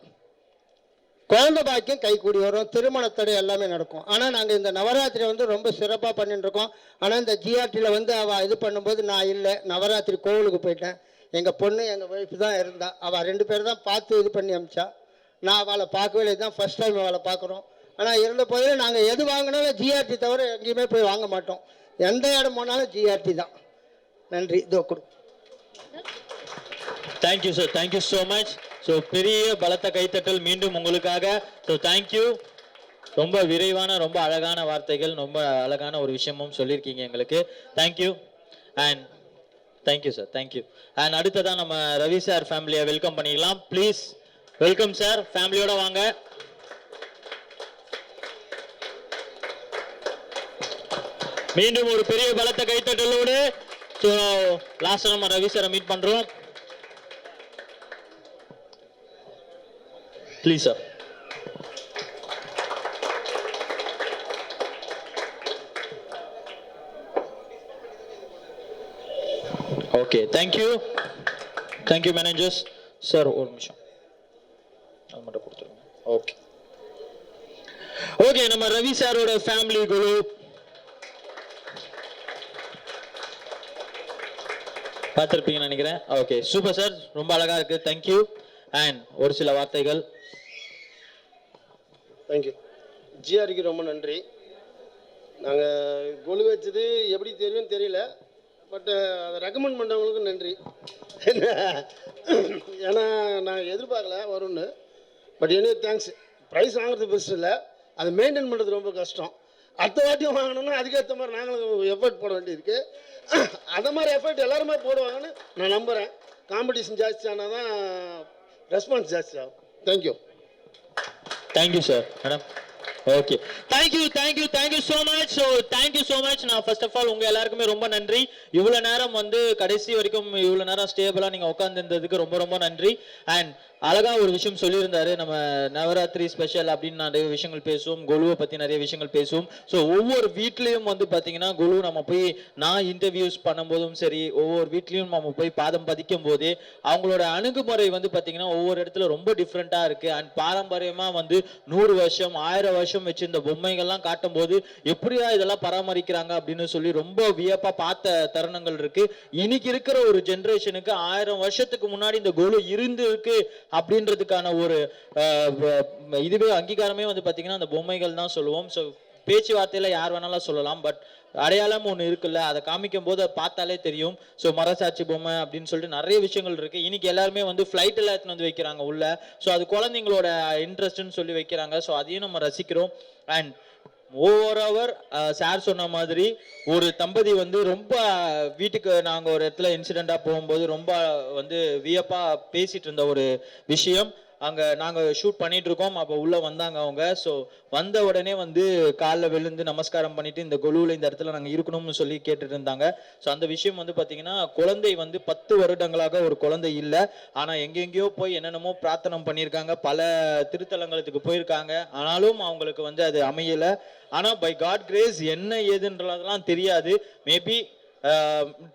குழந்தை பாக்கியம் கைக்கூடி வரும், திருமணத்தடை எல்லாமே நடக்கும். ஆனால் நாங்கள் இந்த நவராத்திரி ரொம்ப சிறப்பாக பண்ணிட்டு இருக்கோம். ஆனால் இந்த ஜிஆர்டியில் அவள் இது பண்ணும்போது நான் இல்லை, நவராத்திரி கோவிலுக்கு போயிட்டேன். எங்கள் பொண்ணு எங்கள் ஒய்ஃப் தான் இருந்தா. அவள் 2 பேர் தான் பார்த்து இது பண்ணி அமிச்சா. நான் அவளை பார்க்கவே இல்லை, தான் ஃபர்ஸ்ட் டைம் அவளை பார்க்குறோம். ஆனால் இருந்த போதிலும் நாங்கள் எது வாங்கினாலும் ஜிஆர்டி தவிர எங்கேயுமே போய் வாங்க மாட்டோம். எந்த இடம் போனாலும் ஜிஆர்டி தான். நன்றி. இதோ கொடு. Thank you sir, thank you so much. So பெரிய பலத்த கைத்தட்டல் மீண்டும் உங்களுக்காக. So thank you. ரொம்ப விரைவான, ரொம்ப அழகான வார்த்தைகள், ரொம்ப அழகான ஒரு விஷயமும் சொல்லியிருக்கீங்க எங்களுக்கு. Thank you and thank you sir, thank you. And அடுத்ததான் நம்ம ரவி சார் ஃபேமிலியை வெல்கம் பண்ணிக்கலாம். ப்ளீஸ் வெல்கம் சார், ஃபேமிலியோட வாங்க. மீண்டும் ஒரு பெரிய பலத்த கைத்தட்டலோடு ஸோ லாஸ்ட் நம்ம ரவி சாரை மீட் பண்றோம். Please sir. Okay, thank you thank you managers. Sir ஒரு நிமிஷம் அது மட்டும் கொடுத்துருங்க. ஓகே ஓகே, நம்ம ரவி சாரோட ஃபேமிலி குழு பார்த்துருப்பீங்கன்னு நினைக்கிறேன். ஓகே, சூப்பர் சார், ரொம்ப அழகா இருக்கு. தேங்க்யூ. அண்ட் ஒரு சில வார்த்தைகள். தேங்க்யூ. ஜிஆருக்கு ரொம்ப நன்றி. நாங்கள் கொலு வச்சது எப்படி தெரியும்னு தெரியல, பட் அதை ரெக்கமெண்ட் பண்ணவங்களுக்கும் நன்றி. ஏன்னா நான் எதிர்பார்க்கல வரும்னு, பட் எனி தேங்க்ஸ். ப்ரைஸ் வாங்குறது பெஸ்ட் இல்லை, அதை மெயின்டைன் பண்ணுறது ரொம்ப கஷ்டம். அடுத்த வாட்டியும் வாங்கணும்னா அதுக்கேற்ற மாதிரி நாங்களும் எஃபர்ட் போட வேண்டியிருக்கு. அந்த மாதிரி எஃபர்ட் எல்லாருமே போடுவாங்கன்னு நான் நம்புகிறேன். காம்படிஷன் ஜாஸ்தி ஆனால் தான் ரெஸ்பான்ஸ் ஜாஸ்தி ஆகும். Thank you. Thank you sir. Madam okay, thank you so much. So thank you so much. நான் ஃபர்ஸ்ட் ஆஃப் ஆல் உங்கள் எல்லாருக்குமே ரொம்ப நன்றி. இவ்வளோ நேரம் வந்து கடைசி வரைக்கும் இவ்வளோ நேரம் ஸ்டேபிளாக நீங்கள் உட்காந்துருந்ததுக்கு ரொம்ப ரொம்ப நன்றி. அண்ட் அழகா ஒரு விஷயம் சொல்லியிருந்தாரு, நம்ம நவராத்திரி ஸ்பெஷல் அப்படின்னு நிறைய விஷயங்கள் பேசுவோம், கொலுவை பற்றி நிறைய விஷயங்கள் பேசுவோம். ஸோ ஒவ்வொரு வீட்லேயும் வந்து பார்த்தீங்கன்னா கொலு நம்ம போய் நான் இன்டர்வியூஸ் பண்ணும்போதும் சரி, ஒவ்வொரு வீட்லேயும் நம்ம போய் பாதம் பதிக்கும் போதே அவங்களோட அணுகுமுறை வந்து பார்த்தீங்கன்னா ஒவ்வொரு இடத்துல ரொம்ப டிஃப்ரெண்ட்டாக இருக்குது. அண்ட் பாரம்பரியமாக வந்து 100 வருஷம் 1000 வருஷம் வச்சு இந்த பொம்மைகள்லாம் காட்டும் போது எப்படியா இதெல்லாம் பராமரிக்கிறாங்க அப்படின்னு சொல்லி ரொம்ப வியப்பாக பார்த்த தருணங்கள் இருக்கு. இன்னைக்கு இருக்கிற ஒரு ஜென்ரேஷனுக்கு 1000 வருஷத்துக்கு முன்னாடி இந்த கொலு இருக்கு அப்படின்றதுக்கான ஒரு இதுவே அங்கீகாரமே வந்து பாத்தீங்கன்னா அந்த பொம்மைகள் தான் சொல்லுவோம். ஸோ பேச்சுவார்த்தையில யார் வேணாலும் சொல்லலாம், பட் அடையாளம் ஒன்று இருக்குல்ல, அதை காமிக்கும் போது அதை பார்த்தாலே தெரியும். ஸோ மரசாட்சி பொம்மை அப்படின்னு சொல்லிட்டு நிறைய விஷயங்கள் இருக்கு. இன்னைக்கு எல்லாருமே வந்து ஃபிளைட் எல்லாம் எடுத்துன்னு வந்து வைக்கிறாங்க உள்ள. ஸோ அது குழந்தைங்களோட இன்ட்ரெஸ்ட்னு சொல்லி வைக்கிறாங்க. ஸோ அதையும் நம்ம ரசிக்கிறோம். அண்ட் ஓவராவர் சார் சொன்ன மாதிரி ஒரு தம்பதி வந்து ரொம்ப வீட்டுக்கு நாங்கள் ஒரு இடத்துல இன்சிடெண்ட்டாக போகும்போது ரொம்ப வந்து வியப்பாக பேசிட்டு இருந்த ஒரு விஷயம். அங்கே நாங்கள் ஷூட் பண்ணிட்டு இருக்கோம், அப்போ உள்ளே வந்தாங்க அவங்க. ஸோ வந்த உடனே வந்து காலில் விழுந்து நமஸ்காரம் பண்ணிட்டு இந்த கொலுவில் இந்த இடத்துல நாங்கள் இருக்கணும்னு சொல்லி கேட்டுட்டு இருந்தாங்க. ஸோ அந்த விஷயம் வந்து பார்த்தீங்கன்னா குழந்தை வந்து 10 வருடங்களாக ஒரு குழந்தை இல்லை, ஆனால் எங்கெங்கேயோ போய் என்னென்னமோ பிரார்த்தனை பண்ணியிருக்காங்க, பல திருத்தலங்களுக்கு போயிருக்காங்க, ஆனாலும் அவங்களுக்கு வந்து அது அமையலை. ஆனால் பை காட் கிரேஸ் என்ன ஏதுன்றதெல்லாம் தெரியாது, மேபி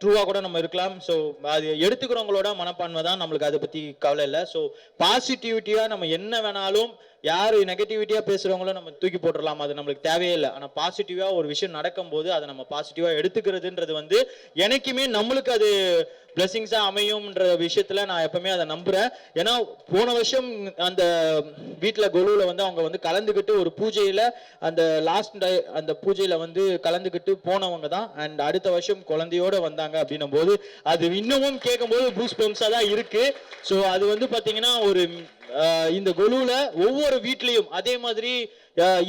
ட்ரூவாக கூட நம்ம இருக்கலாம். ஸோ அது எடுத்துக்கிறவங்களோட மனப்பான்மை தான், நம்மளுக்கு அதை பற்றி கவலை இல்லை. ஸோ பாசிட்டிவிட்டியாக நம்ம என்ன வேணாலும், யார் நெகட்டிவிட்டியாக பேசுகிறவங்களோ நம்ம தூக்கி போட்டுடலாம், அது நம்மளுக்கு தேவையே இல்லை. ஆனால் பாசிட்டிவாக ஒரு விஷயம் நடக்கும்போது அதை நம்ம பாசிட்டிவாக எடுத்துக்கிறதுன்றது வந்து எனக்குமே நம்மளுக்கு அது பிளெஸிங்ஸாக அமையும்ன்ற விஷயத்தில் நான் எப்பவுமே அதை நம்புகிறேன். ஏன்னா போன வருஷம் அந்த வீட்டில் கொலுவில் வந்து அவங்க வந்து கலந்துக்கிட்டு ஒரு பூஜையில் அந்த லாஸ்ட் அந்த பூஜையில் வந்து கலந்துக்கிட்டு போனவங்க தான். அண்ட் அடுத்த வருஷம் குழந்தையோடு வந்தாங்க அப்படின்னும் போது அது இன்னமும் கேட்கும்போது பூஸ் பம்ஸாக தான் இருக்குது. ஸோ அது வந்து பார்த்தீங்கன்னா ஒரு இந்த கொலுவில் ஒவ்வொரு வீட்லேயும் அதே மாதிரி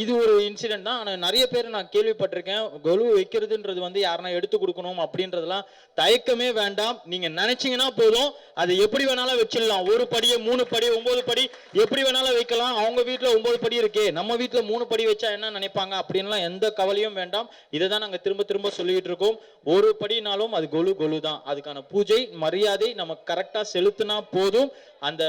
இது ஒரு இன்சிடென்ட் தான். ஆனால் நிறைய பேர் நான் கேள்விப்பட்டிருக்கேன், கொலு வைக்கிறதுன்றது வந்து யாருன்னா எடுத்து கொடுக்கணும் அப்படின்றதெல்லாம் தயக்கமே வேண்டாம். நீங்கள் நினைச்சீங்கன்னா போதும், அதை எப்படி வேணாலும் வச்சிடலாம். 1 படி 3 படி 9 படி எப்படி வேணாலும் வைக்கலாம். அவங்க வீட்டில் 9 படி இருக்கே, நம்ம வீட்டில் 3 படி வச்சா என்ன நினைப்பாங்க அப்படின்லாம் எந்த கவலையும் வேண்டாம். இதை தான் நாங்கள் திரும்ப திரும்ப சொல்லிக்கிட்டு இருக்கோம். 1 படினாலும் அது கொலு தான். அதுக்கான பூஜை மரியாதை நம்ம கரெக்டாக செலுத்தினா போதும், அந்த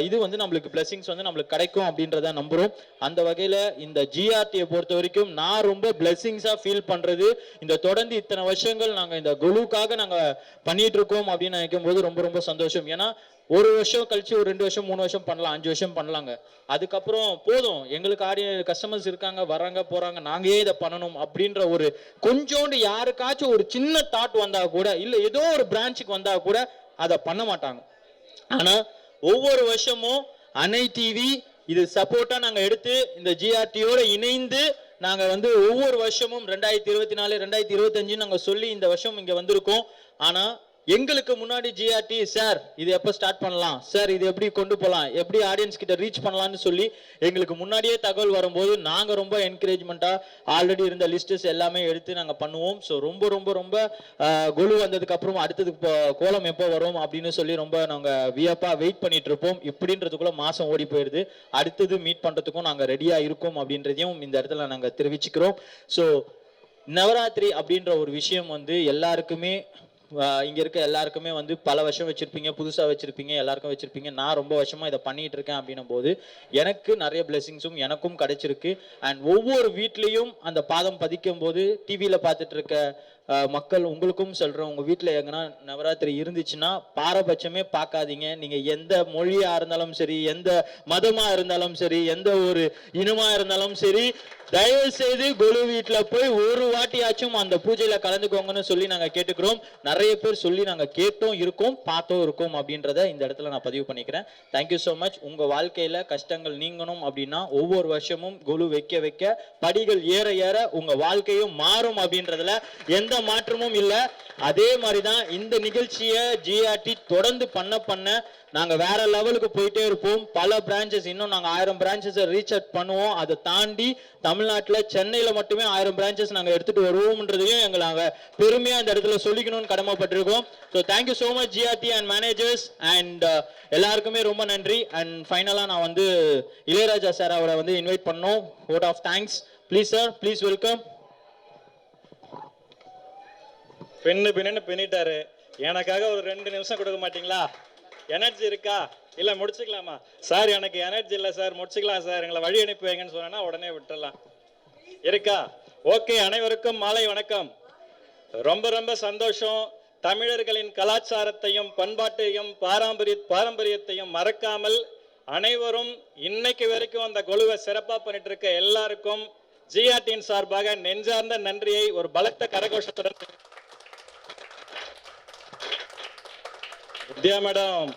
இது வந்து நம்மளுக்கு பிளெஸிங்ஸ் வந்து நம்மளுக்கு கிடைக்கும் அப்படின்றத நம்புறோம். அந்த வகையில் இந்த ஜிஆர்டியை பொறுத்த வரைக்கும் நான் ரொம்ப பிளெஸிங்ஸாக ஃபீல் பண்ணுறது, இந்த தொடர்ந்து இத்தனை வருஷங்கள் நாங்கள் இந்த கொலுக்காக நாங்கள் பண்ணிட்டு இருக்கோம் அப்படின்னு நினைக்கும் போது ரொம்ப ரொம்ப சந்தோஷம். ஏன்னா 1 வருஷம் கழிச்சு ஒரு 2 வருஷம் 3 வருஷம் பண்ணலாம், 5 வருஷம் பண்ணலாங்க. அதுக்கப்புறம் போதும், எங்களுக்கு கஸ்டமர்ஸ் இருக்காங்க, வராங்க போறாங்க, நாங்களே இதை பண்ணணும் அப்படின்ற ஒரு கொஞ்சோண்டு யாருக்காச்சும் ஒரு சின்ன தாட் வந்தா கூட, இல்லை ஏதோ ஒரு பிரான்ச்சுக்கு வந்தா கூட அதை பண்ண மாட்டாங்க. ஆனா ஒவ்வொரு வருஷமும் அன்னை டிவி இது சப்போர்ட்டா நாங்க எடுத்து இந்த ஜிஆர்டியோட இணைந்து நாங்க வந்து ஒவ்வொரு வருஷமும் 2024 2025 நாங்க சொல்லி இந்த வருஷம் இங்க வந்திருக்கோம். ஆனா எங்களுக்கு முன்னாடி ஜிஆர்டி சார் இது எப்போ ஸ்டார்ட் பண்ணலாம், சார் இது எப்படி கொண்டு போகலாம், எப்படி ஆடியன்ஸ் கிட்ட ரீச் பண்ணலாம்னு சொல்லி எங்களுக்கு முன்னாடியே தகவல் வரும்போது நாங்கள் ரொம்ப என்கரேஜ்மெண்ட்டாக ஆல்ரெடி இருந்த லிஸ்டஸ் எல்லாமே எடுத்து நாங்கள் பண்ணுவோம். ஸோ ரொம்ப ரொம்ப ரொம்ப கொலு வந்ததுக்கு அப்புறம் அடுத்தது கோலம் எப்போ வரும் அப்படின்னு சொல்லி ரொம்ப நாங்கள் வியப்பாக வெயிட் பண்ணிட்டு இருப்போம். இப்படின்றதுக்குள்ள மாதம் ஓடி போயிடுது, அடுத்தது மீட் பண்ணுறதுக்கும் நாங்கள் ரெடியாக இருக்கோம் அப்படின்றதையும் இந்த இடத்துல நாங்கள் தெரிவிச்சுக்கிறோம். ஸோ நவராத்திரி அப்படின்ற ஒரு விஷயம் வந்து எல்லாருக்குமே இங்க இருக்க எல்லாருக்குமே வந்து பல வருஷம் வச்சிருப்பீங்க, புதுசா வச்சிருப்பீங்க, எல்லாருக்கும் வச்சிருப்பீங்க. நான் ரொம்ப வருஷமா இதை பண்ணிட்டு இருக்கேன் அப்படின்னும் போது எனக்கு நிறைய பிளெஸிங்ஸும் எனக்கும் கிடைச்சிருக்கு. அண்ட் ஒவ்வொரு வீட்லயும் அந்த பாதம் பதிக்கும் போது டிவியில பார்த்துட்டு இருக்க மக்கள் உங்களுக்கும் சொல்றேன், உங்க வீட்டுல எங்கன்னா நவராத்திரி இருந்துச்சுன்னா பாரபட்சமே பார்க்காதீங்க. நீங்க எந்த மொழியா இருந்தாலும் சரி, எந்த மதமா இருந்தாலும் சரி, எந்த ஒரு இனமா இருந்தாலும் சரி, தயவு செய்து கொலு வீட்டுல போய் ஒரு வாட்டியாச்சும் அந்த பூஜையில கலந்துக்கோங்கன்னு சொல்லி நாங்க கேட்டுக்கிறோம். நிறைய பேர் சொல்லி நாங்க கேட்டோம் இருக்கோம், பார்த்தோம் இருக்கோம் அப்படின்றத இந்த இடத்துல நான் பதிவு பண்ணிக்கிறேன். Thank you so much. உங்க வாழ்க்கையில கஷ்டங்கள் நீங்கணும் அப்படின்னா ஒவ்வொரு வருஷமும் கொலு வைக்க வைக்க படிகள் ஏற ஏற உங்க வாழ்க்கையும் மாறும் அப்படின்றதுல எந்த மாற்றமும் இல்லை. அதே மாதிரிதான் இந்த நிகழ்ச்சியை ஜிஆர்டி தொடர்ந்து பண்ண நாங்க வேற லெவலுக்கு போயிட்டே இருப்போம். பல பிரான்ச்சஸ், இன்னும் நாங்க 1000 பிரான்ச்சஸ் ரீச் அவுட் பண்ணுவோம். அதை தாண்டி தமிழ்நாட்டுல சென்னையில மட்டுமே 1000 பிரான்ச்சஸ் நாங்க எடுத்துட்டு வருவோம்ன்றதையும் எங்களை நாங்க பெருமையா இந்த இடத்துல சொல்லிக்கணும்னு கடமைப்பட்டிருக்கோம். So thank you so much GRT and managers and எல்லாருக்குமே ரொம்ப நன்றி. அண்ட் ஃபைனலா நான் வந்து இளையராஜா சார் அவரை வந்து இன்வைட் பண்ணோம். Vote of thanks. Please sir, please welcome. பின்னு பின்னிட்டாரு. எனக்காக ஒரு 2 நிமிஷம் கொடுக்க மாட்டீங்களா? எனர்ஜி இருக்கா? இல்லை முடிச்சுக்கலாமா? சார் எனக்கு எனர்ஜி இல்லை சார், முடிச்சுக்கலாம் சார், எங்களை வழி அனுப்பி வைங்கன்னு சொன்னா உடனே விட்டுடலாம். இருக்கா? ஓகே. அனைவருக்கும் மாலை வணக்கம். ரொம்ப ரொம்ப சந்தோஷம். தமிழர்களின் கலாச்சாரத்தையும் பண்பாட்டையும் பாரம்பரியத்தையும் மறக்காமல் அனைவரும் இன்னைக்கு வரைக்கும் அந்த கொலுவை சிறப்பாக பண்ணிட்டு இருக்க எல்லாருக்கும் ஜிஆர்டியின் சார்பாக நெஞ்சார்ந்த நன்றியை ஒரு பலத்த கரகோஷத்துடன். வித்யா மேடம்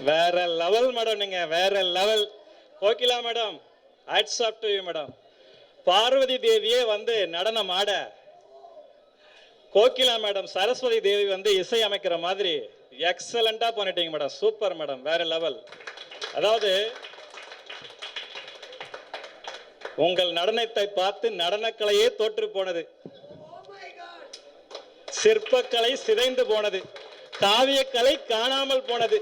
வேற லெவல் மேடம், நீங்க வேற level. Kokila madam hats off to you madam. Parvati தேவியே வந்து நடனம் ஆட, கோகிலா மேடம் சரஸ்வதி தேவி வந்து இசை அமைக்கிற மாதிரி எக்ஸலண்டா பண்ணிட்டீங்க மேடம். சூப்பர் மேடம், வேற லெவல். அதாவது உங்கள் நடனத்தை பார்த்து நடனக்கலையே தோற்று போனது, சிற்பக்கலை சிதைந்து போனது, காவியக்கலை காணாமல் போனது,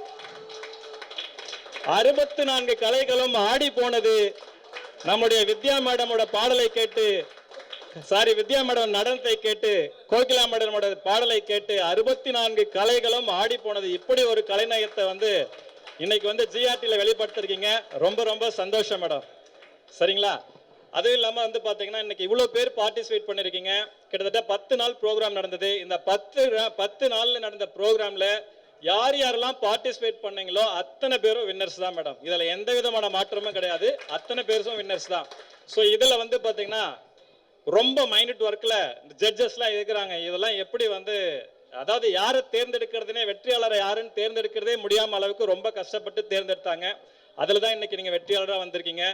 64 கலைகளும் ஆடி போனது. நம்முடைய வித்யா மேடமோட பாடலை கேட்டு, வித்யா மேடம் நடனத்தை கேட்டு, கோகிலா மேடமோட பாடலை கேட்டு 64 கலைகளும் ஆடி போனது. இப்படி ஒரு கலைநயத்தை வந்து இன்னைக்கு வந்து ஜிஆர்டியில் வெளிப்படுத்திருக்கீங்க. ரொம்ப ரொம்ப சந்தோஷம் மேடம். சரிங்களா? அதுவும் இல்லாமல் வந்து பார்த்தீங்கன்னா இன்னைக்கு இவ்வளோ பேர் பார்ட்டிசிபேட் பண்ணியிருக்கீங்க. கிட்டத்தட்ட 10 நாள் ப்ரோக்ராம் நடந்தது. இந்த 10 நாளில் நடந்த ப்ரோக்ராமில் யார் யாரெல்லாம் பார்ட்டிசிபேட் பண்ணீங்களோ அத்தனை பேரும் வின்னர்ஸ் தான் மேடம். இதில் எந்த விதமான மாற்றமும் கிடையாது. அத்தனை பேரும் வின்னர்ஸ் தான். ஸோ இதில் வந்து பார்த்தீங்கன்னா ரொம்ப மைனட் ஒர்க்கில் ஜட்ஜஸ்லாம் இருக்கிறாங்க. இதெல்லாம் எப்படி வந்து, அதாவது யாரை தேர்ந்தெடுக்கிறதுனே, வெற்றியாளரை யாருன்னு தேர்ந்தெடுக்கிறதே முடியாமல் அளவுக்கு ரொம்ப கஷ்டப்பட்டு தேர்ந்தெடுத்தாங்க. அதில் தான் இன்னைக்கு நீங்கள் வெற்றியாளராக வந்திருக்கீங்க.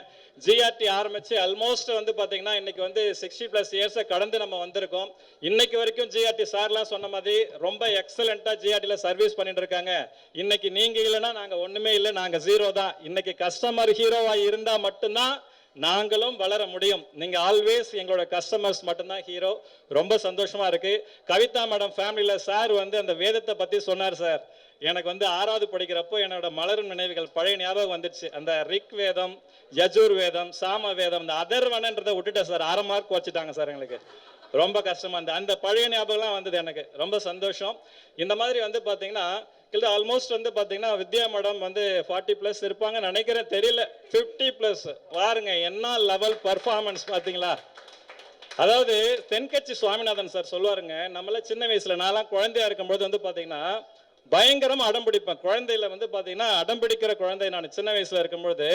ஜிஆர்டி ஆரம்பித்து ஆல்மோஸ்ட் வந்து பார்த்தீங்கன்னா இன்னைக்கு வந்து 60+ இயர்ஸை கடந்து நம்ம வந்திருக்கோம். இன்னைக்கு வரைக்கும் ஜிஆர்டி சார்லாம் சொன்ன மாதிரி ரொம்ப எக்ஸலண்ட்டாக ஜிஆர்டியில் சர்வீஸ் பண்ணிட்டு இருக்காங்க. இன்னைக்கு நீங்கள் இல்லைன்னா நாங்கள் ஒன்றுமே இல்லை, நாங்கள் 0 தான். இன்னைக்கு கஸ்டமர் ஹீரோவாக இருந்தால் மட்டும்தான் நாங்களும் வளர முடியும். நீங்க ஆல்வேஸ் எங்களோட கஸ்டமர்ஸ் மட்டும்தான் ஹீரோ. ரொம்ப சந்தோஷமா இருக்கு. கவிதா மேடம் ஃபேமிலியில சார் வந்து அந்த வேதத்தை பத்தி சொன்னார் சார். எனக்கு வந்து 6வது படிக்கிறப்போ என்னோட மலரும் நினைவுகள் பழைய ஞாபகம் வந்துடுச்சு. அந்த ரிக் வேதம், யஜுர் வேதம், சாம வேதம், இந்த அதர்வனன்றதை விட்டுட்டேன் சார். 6 மார்க் வச்சுட்டாங்க சார். எங்களுக்கு ரொம்ப கஷ்டமா அந்த பழைய ஞாபகம்லாம் வந்தது. எனக்கு ரொம்ப சந்தோஷம். இந்த மாதிரி வந்து பாத்தீங்கன்னா ஆல்மோஸ்ட் வந்து பாத்தீங்கன்னா வித்யா மேடம் வந்து 40+ இருப்பாங்க நினைக்கிறேன், தெரியல. 50+ பாருங்க என்ன லெவல் பர்ஃபார்மன்ஸ் பாத்தீங்களா. அதாவது தென்கட்சி சுவாமிநாதன் சார் சொல்லுவாருங்க, நம்மள சின்ன வயசுல நான்லாம் குழந்தையா இருக்கும்போது வந்து பாத்தீங்கன்னா பயங்கரமா அடம் பிடிப்பேன். குழந்தையில வந்து பாத்தீங்கன்னா அடம் பிடிக்கிற குழந்தை நான் சின்ன வயசுல இருக்கும்போது.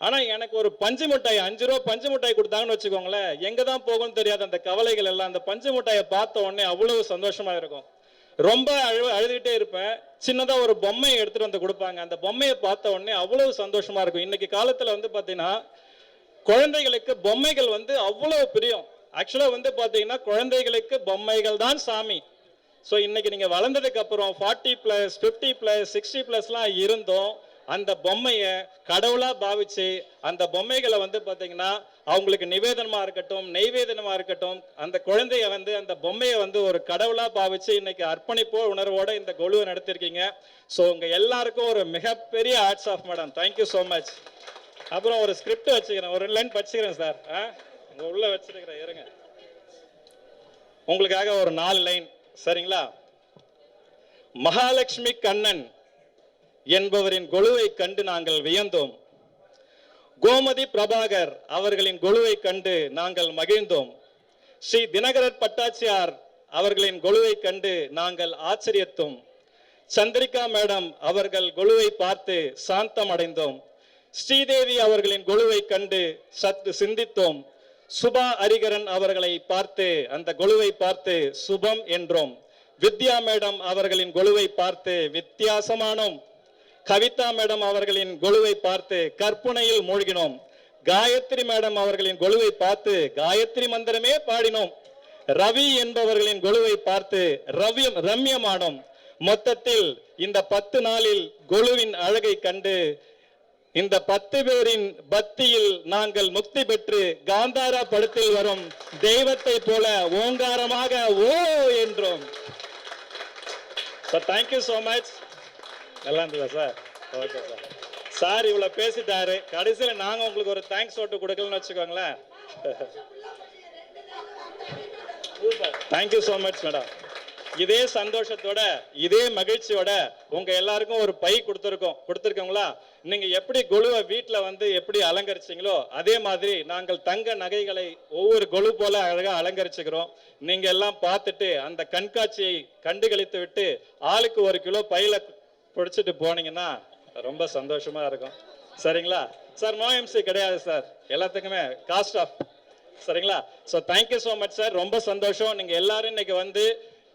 ஆனா எனக்கு ஒரு பஞ்சு மிட்டாய் 5 ரூபா பஞ்சு மிட்டாய் கொடுத்தாங்கன்னு வச்சுக்கோங்களேன், எங்க தான் போகும்னு தெரியாது அந்த கவலைகள் எல்லாம். அந்த பஞ்சு மிட்டாயை பார்த்த உடனே அவ்வளவு சந்தோஷமா இருக்கும். ரொம்ப அழுதுகிட்டே இருப்பேன். சின்னதா ஒரு பொம்மையை எடுத்துட்டு வந்து கொடுப்பாங்க. அந்த பொம்மையை பார்த்த உடனே அவ்வளவு சந்தோஷமா இருக்கும். இன்னைக்கு காலத்துல வந்து பாத்தீங்கன்னா குழந்தைகளுக்கு பொம்மைகள் வந்து அவ்வளவு பிரியம். ஆக்சுவலா வந்து பாத்தீங்கன்னா குழந்தைகளுக்கு பொம்மைகள் தான் சாமி. ஸோ இன்னைக்கு நீங்க வளர்ந்ததுக்கு அப்புறம் 40+, 50+, 60+லாம் இருந்தோம். அந்த பொம்மையை கடவுளா பாவிச்சு அந்த பொம்மைகளை வந்து பாத்தீங்கன்னா அவங்களுக்கு நிவேதனமா இருக்கட்டும், நெய்வேதனமா இருக்கட்டும், அந்த குழந்தைய வந்து அந்த பொம்மையை வந்து ஒரு கடவுளா பாவிச்சு இன்னைக்கு அர்ப்பணிப்போ உணர்வோட இந்த கொலுவை நடத்திருக்கீங்க. ஸோ உங்க எல்லாருக்கும் ஒரு மிகப்பெரிய hats off madam. Thank you so much. அப்புறம் ஒரு ஸ்கிரிப்ட் வச்சுக்கிறேன், ஒரு லைன் படிச்சுக்கிறேன் சார். உங்க உள்ள வச்சிருக்கிறேன், இருங்க. உங்களுக்காக ஒரு 4 லைன், சரிங்களா? மகாலட்சுமி கண்ணன் என்பவரின் கொலுவை கண்டு நாங்கள் வியந்தோம். கோமதி பிரபாகர் அவர்களின் கொலுவை கண்டு நாங்கள் மகிழ்ந்தோம். ஸ்ரீ தினகரன் பட்டாச்சியார் அவர்களின் கொலுவை கண்டு நாங்கள் ஆச்சரியத்தோம். சந்திரிகா மேடம் அவர்கள் கொலுவை பார்த்து சாந்தம் அடைந்தோம். ஸ்ரீதேவி அவர்களின் கொலுவை கண்டு சற்று சிந்தித்தோம். சுபா ஹரிகரன் அவர்களை பார்த்து அந்த கொலுவை பார்த்து சுபம் என்றோம். வித்யா மேடம் அவர்களின் கொலுவை பார்த்து வித்தியாசமானோம். கவிதா மேடம் அவர்களின் கொலுவை பார்த்து கற்பனையில் மூழ்கினோம். காயத்ரி மேடம் அவர்களின் கொலுவை பார்த்து காயத்ரி மந்திரமே பாடினோம். ரவி என்பவர்களின் கொலுவை பார்த்து ரம்யமானோம். மொத்தத்தில் இந்த 10 நாளில் கொலுவின் அழகை கண்டு இந்த 10 பேரின் பக்தியில் நாங்கள் முக்தி பெற்று காந்தாரா படத்தில் வரும் தெய்வத்தை போல ஓங்காரமாக ஓ என்றோம். Sir thank you so much. நல்லா இருந்ததா சார்? Okay sir. சார் இவ்வளோ பேசிட்டாரு, கடைசியில் நாங்கள் உங்களுக்கு ஒரு தேங்க்ஸ் ஓட்டு கொடுக்கலன்னு வச்சுக்கோங்களேன். Thank you so much madam. இதே சந்தோஷத்தோட இதே மகிழ்ச்சியோட உங்க எல்லாருக்கும் ஒரு பை கொடுத்துருக்கோங்களா? நீங்க எப்படி கொலுவை வீட்டுல வந்து எப்படி அலங்கரிச்சீங்களோ அதே மாதிரி நாங்கள் தங்க நகைகளை ஒவ்வொரு கொலு போல அழகா அலங்கரிச்சுக்கிறோம். நீங்க எல்லாம் பார்த்துட்டு அந்த கண்காட்சியை கண்டுகளித்து விட்டு ஆளுக்கு 1 கிலோ பையில பிடிச்சிட்டு போனீங்கன்னா ரொம்ப சந்தோஷமா இருக்கும். சரிங்களா சார்? நோ எம்சி கிடையாது சார், எல்லாத்துக்குமே காஸ்ட் ஆஃப். சரிங்களா? So thank you so much sir. ரொம்ப சந்தோஷம். நீங்க எல்லாரும் இன்னைக்கு வந்து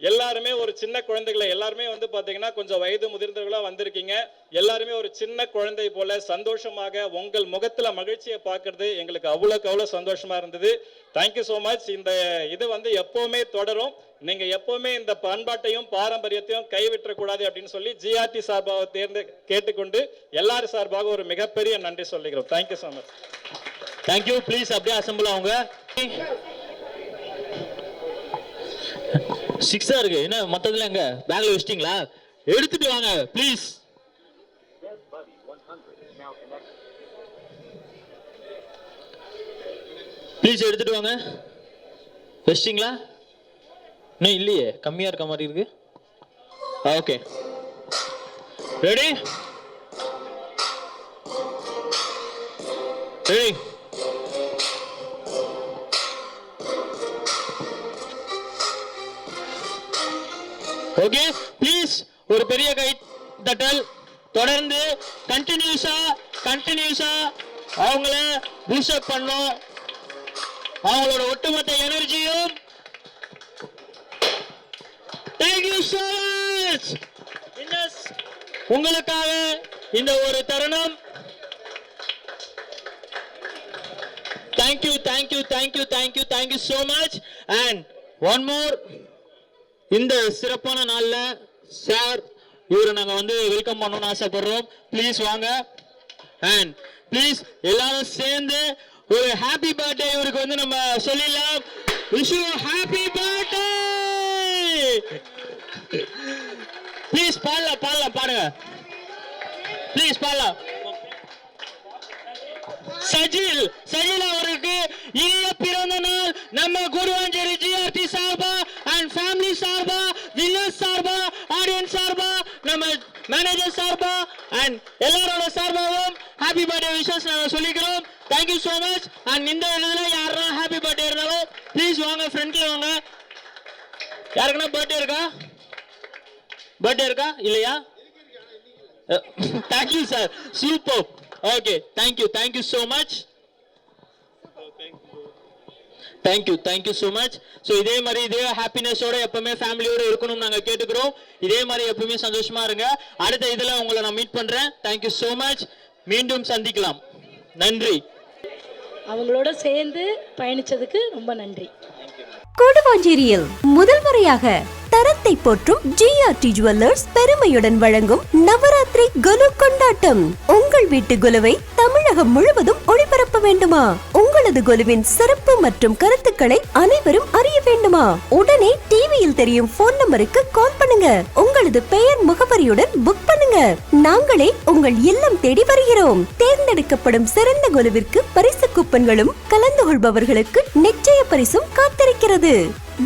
எல்லாருமே ஒரு சின்ன குழந்தைகளை எல்லாருமே வந்து பாத்தீங்கன்னா கொஞ்சம் வயது முதிர்ந்தவர்களா வந்திருக்கீங்க. எல்லாருமே ஒரு சின்ன குழந்தை போல சந்தோஷமாக உங்கள் முகத்துல மகிழ்ச்சியை பார்க்கறது எங்களுக்கு அவ்வளோ சந்தோஷமா இருந்தது. Thank you so much. இந்த இது வந்து எப்பவுமே தொடரும். நீங்க எப்பவுமே இந்த பண்பாட்டையும் பாரம்பரியத்தையும் கைவிட்டக்கூடாது அப்படின்னு சொல்லி ஜிஆர்டி சார்பாக கேட்டுக்கொண்டு எல்லாரும் சார்பாக ஒரு மிகப்பெரிய நன்றி சொல்லிக்கிறோம். Thank you so much. Thank you. Please அப்படியே அசம்பிள் அவங்க 6 இருக்கு. என்ன மொத்தத்துல எங்க பேக்ல வச்சிட்டீங்களா? எடுத்துட்டு வாங்க ப்ளீஸ். ப்ளீஸ் எடுத்துட்டு வாங்க. வச்சிட்டீங்களா? இன்னும் இல்லையே, கம்மியா இருக்க மாதிரி இருக்கு. Okay, ready ready. Okay please ஒரு பெரிய கை தட்டல். தொடர்ந்து கண்டினியூஸா அவங்கள பூஸ்ட் அப் பண்ணோம். அவங்களோட ஒட்டுமொத்த எனர்ஜியும். Thank you so much. உங்களுக்காக இந்த ஒரு தருணம். Thank you so much. And one more. இந்த சிறப்பான நாள்ல சார் இவரை நாங்க வந்து வெல்கம் பண்ணணும்னு ஆசைப்படுறோம். ப்ளீஸ் வாங்க. அண்ட் ப்ளீஸ் எல்லாரும் சேர்ந்து ஒரு ஹாப்பி பர்த்டே இவருக்கு வந்து நம்ம சொல்லிடலாம். Wish you happy birthday. Please பாடுங்க. ப்ளீஸ் பாடலாம். சஜில் அவருக்கு இனிய பிறந்த நாள் நம்ம குருவாஞ்சேரி ஜிஆர்டி சார்பா அண்ட் ஃபேமிலி சார்பா, வில்லர்ஸ் சார்பா, ஆடியன்ஸ் சார்பா, நம்ம மேனேஜர் சார்பா அண்ட் எல்லாரோட சார்பாவும் ஹாப்பி பர்த்டே விஷஸ் நாங்கள் சொல்லிக்கிறோம். Thank you so much. அண்ட் இந்த இதுல யாரெல்லாம் ஹாப்பி பர்த்டே இருந்தாலும் ப்ளீஸ் வாங்க, ஃப்ரெண்ட்ல வாங்க. யாருக்குன்னா பர்த்டே இருக்கா இல்லையா? Thank you sir, super. Okay, thank you so much. Thank you so much. So இதே மாதிரி இதே ஹாப்பினஸோட எப்பவுமே ஃபேமிலியோட இருக்கணும்னு நாங்கள் கேட்டுக்கிறோம். இதே மாதிரி எப்பவுமே சந்தோஷமா இருங்க. அடுத்த இதில் உங்களை நான் மீட் பண்றேன். Thank you so much. மீண்டும் சந்திக்கலாம். நன்றி. அவங்களோட சேர்ந்து பயணிச்சதுக்கு ரொம்ப நன்றி. கொடுவாஞ்சேரியில் முதல் முறையாக தரத்தை போற்றும் ஜிஆர்டி ஜுவல்லர்ஸ் பெருமையுடன் வழங்கும் நவராத்திரி குலு கொண்டாட்டம். உங்கள் வீட்டு குலுவை தமிழகம் முழுவதும் ஒளிபரப்ப வேண்டுமா? உங்களது குலுவின் சிறப்பு மற்றும் கருத்துக்களை அனைவரும் அறிய வேண்டுமா? உடனே டிவியில் தெரியும் போன் நம்பருக்கு கால் பண்ணுங்க. உங்களது பெயர் முகவரியுடன் புக் பண்ணுங்க. நாங்களே உங்கள் இல்லம் தேடி வருகிறோம். தேர்ந்தெடுக்கப்படும் சிறந்த குலுவிற்கு பரிசு கூப்பன்களும் கலந்து கொள்பவர்களுக்கு நிச்சய பரிசும் காத்திருக்கிறது.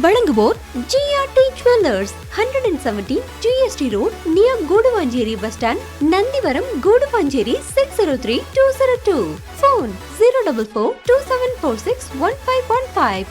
வழங்குவோர் GRT jewellers 117 GST road near Kuduvancheri bus stand, Nandivaram, Kuduvancheri 603202. Phone 04427461515.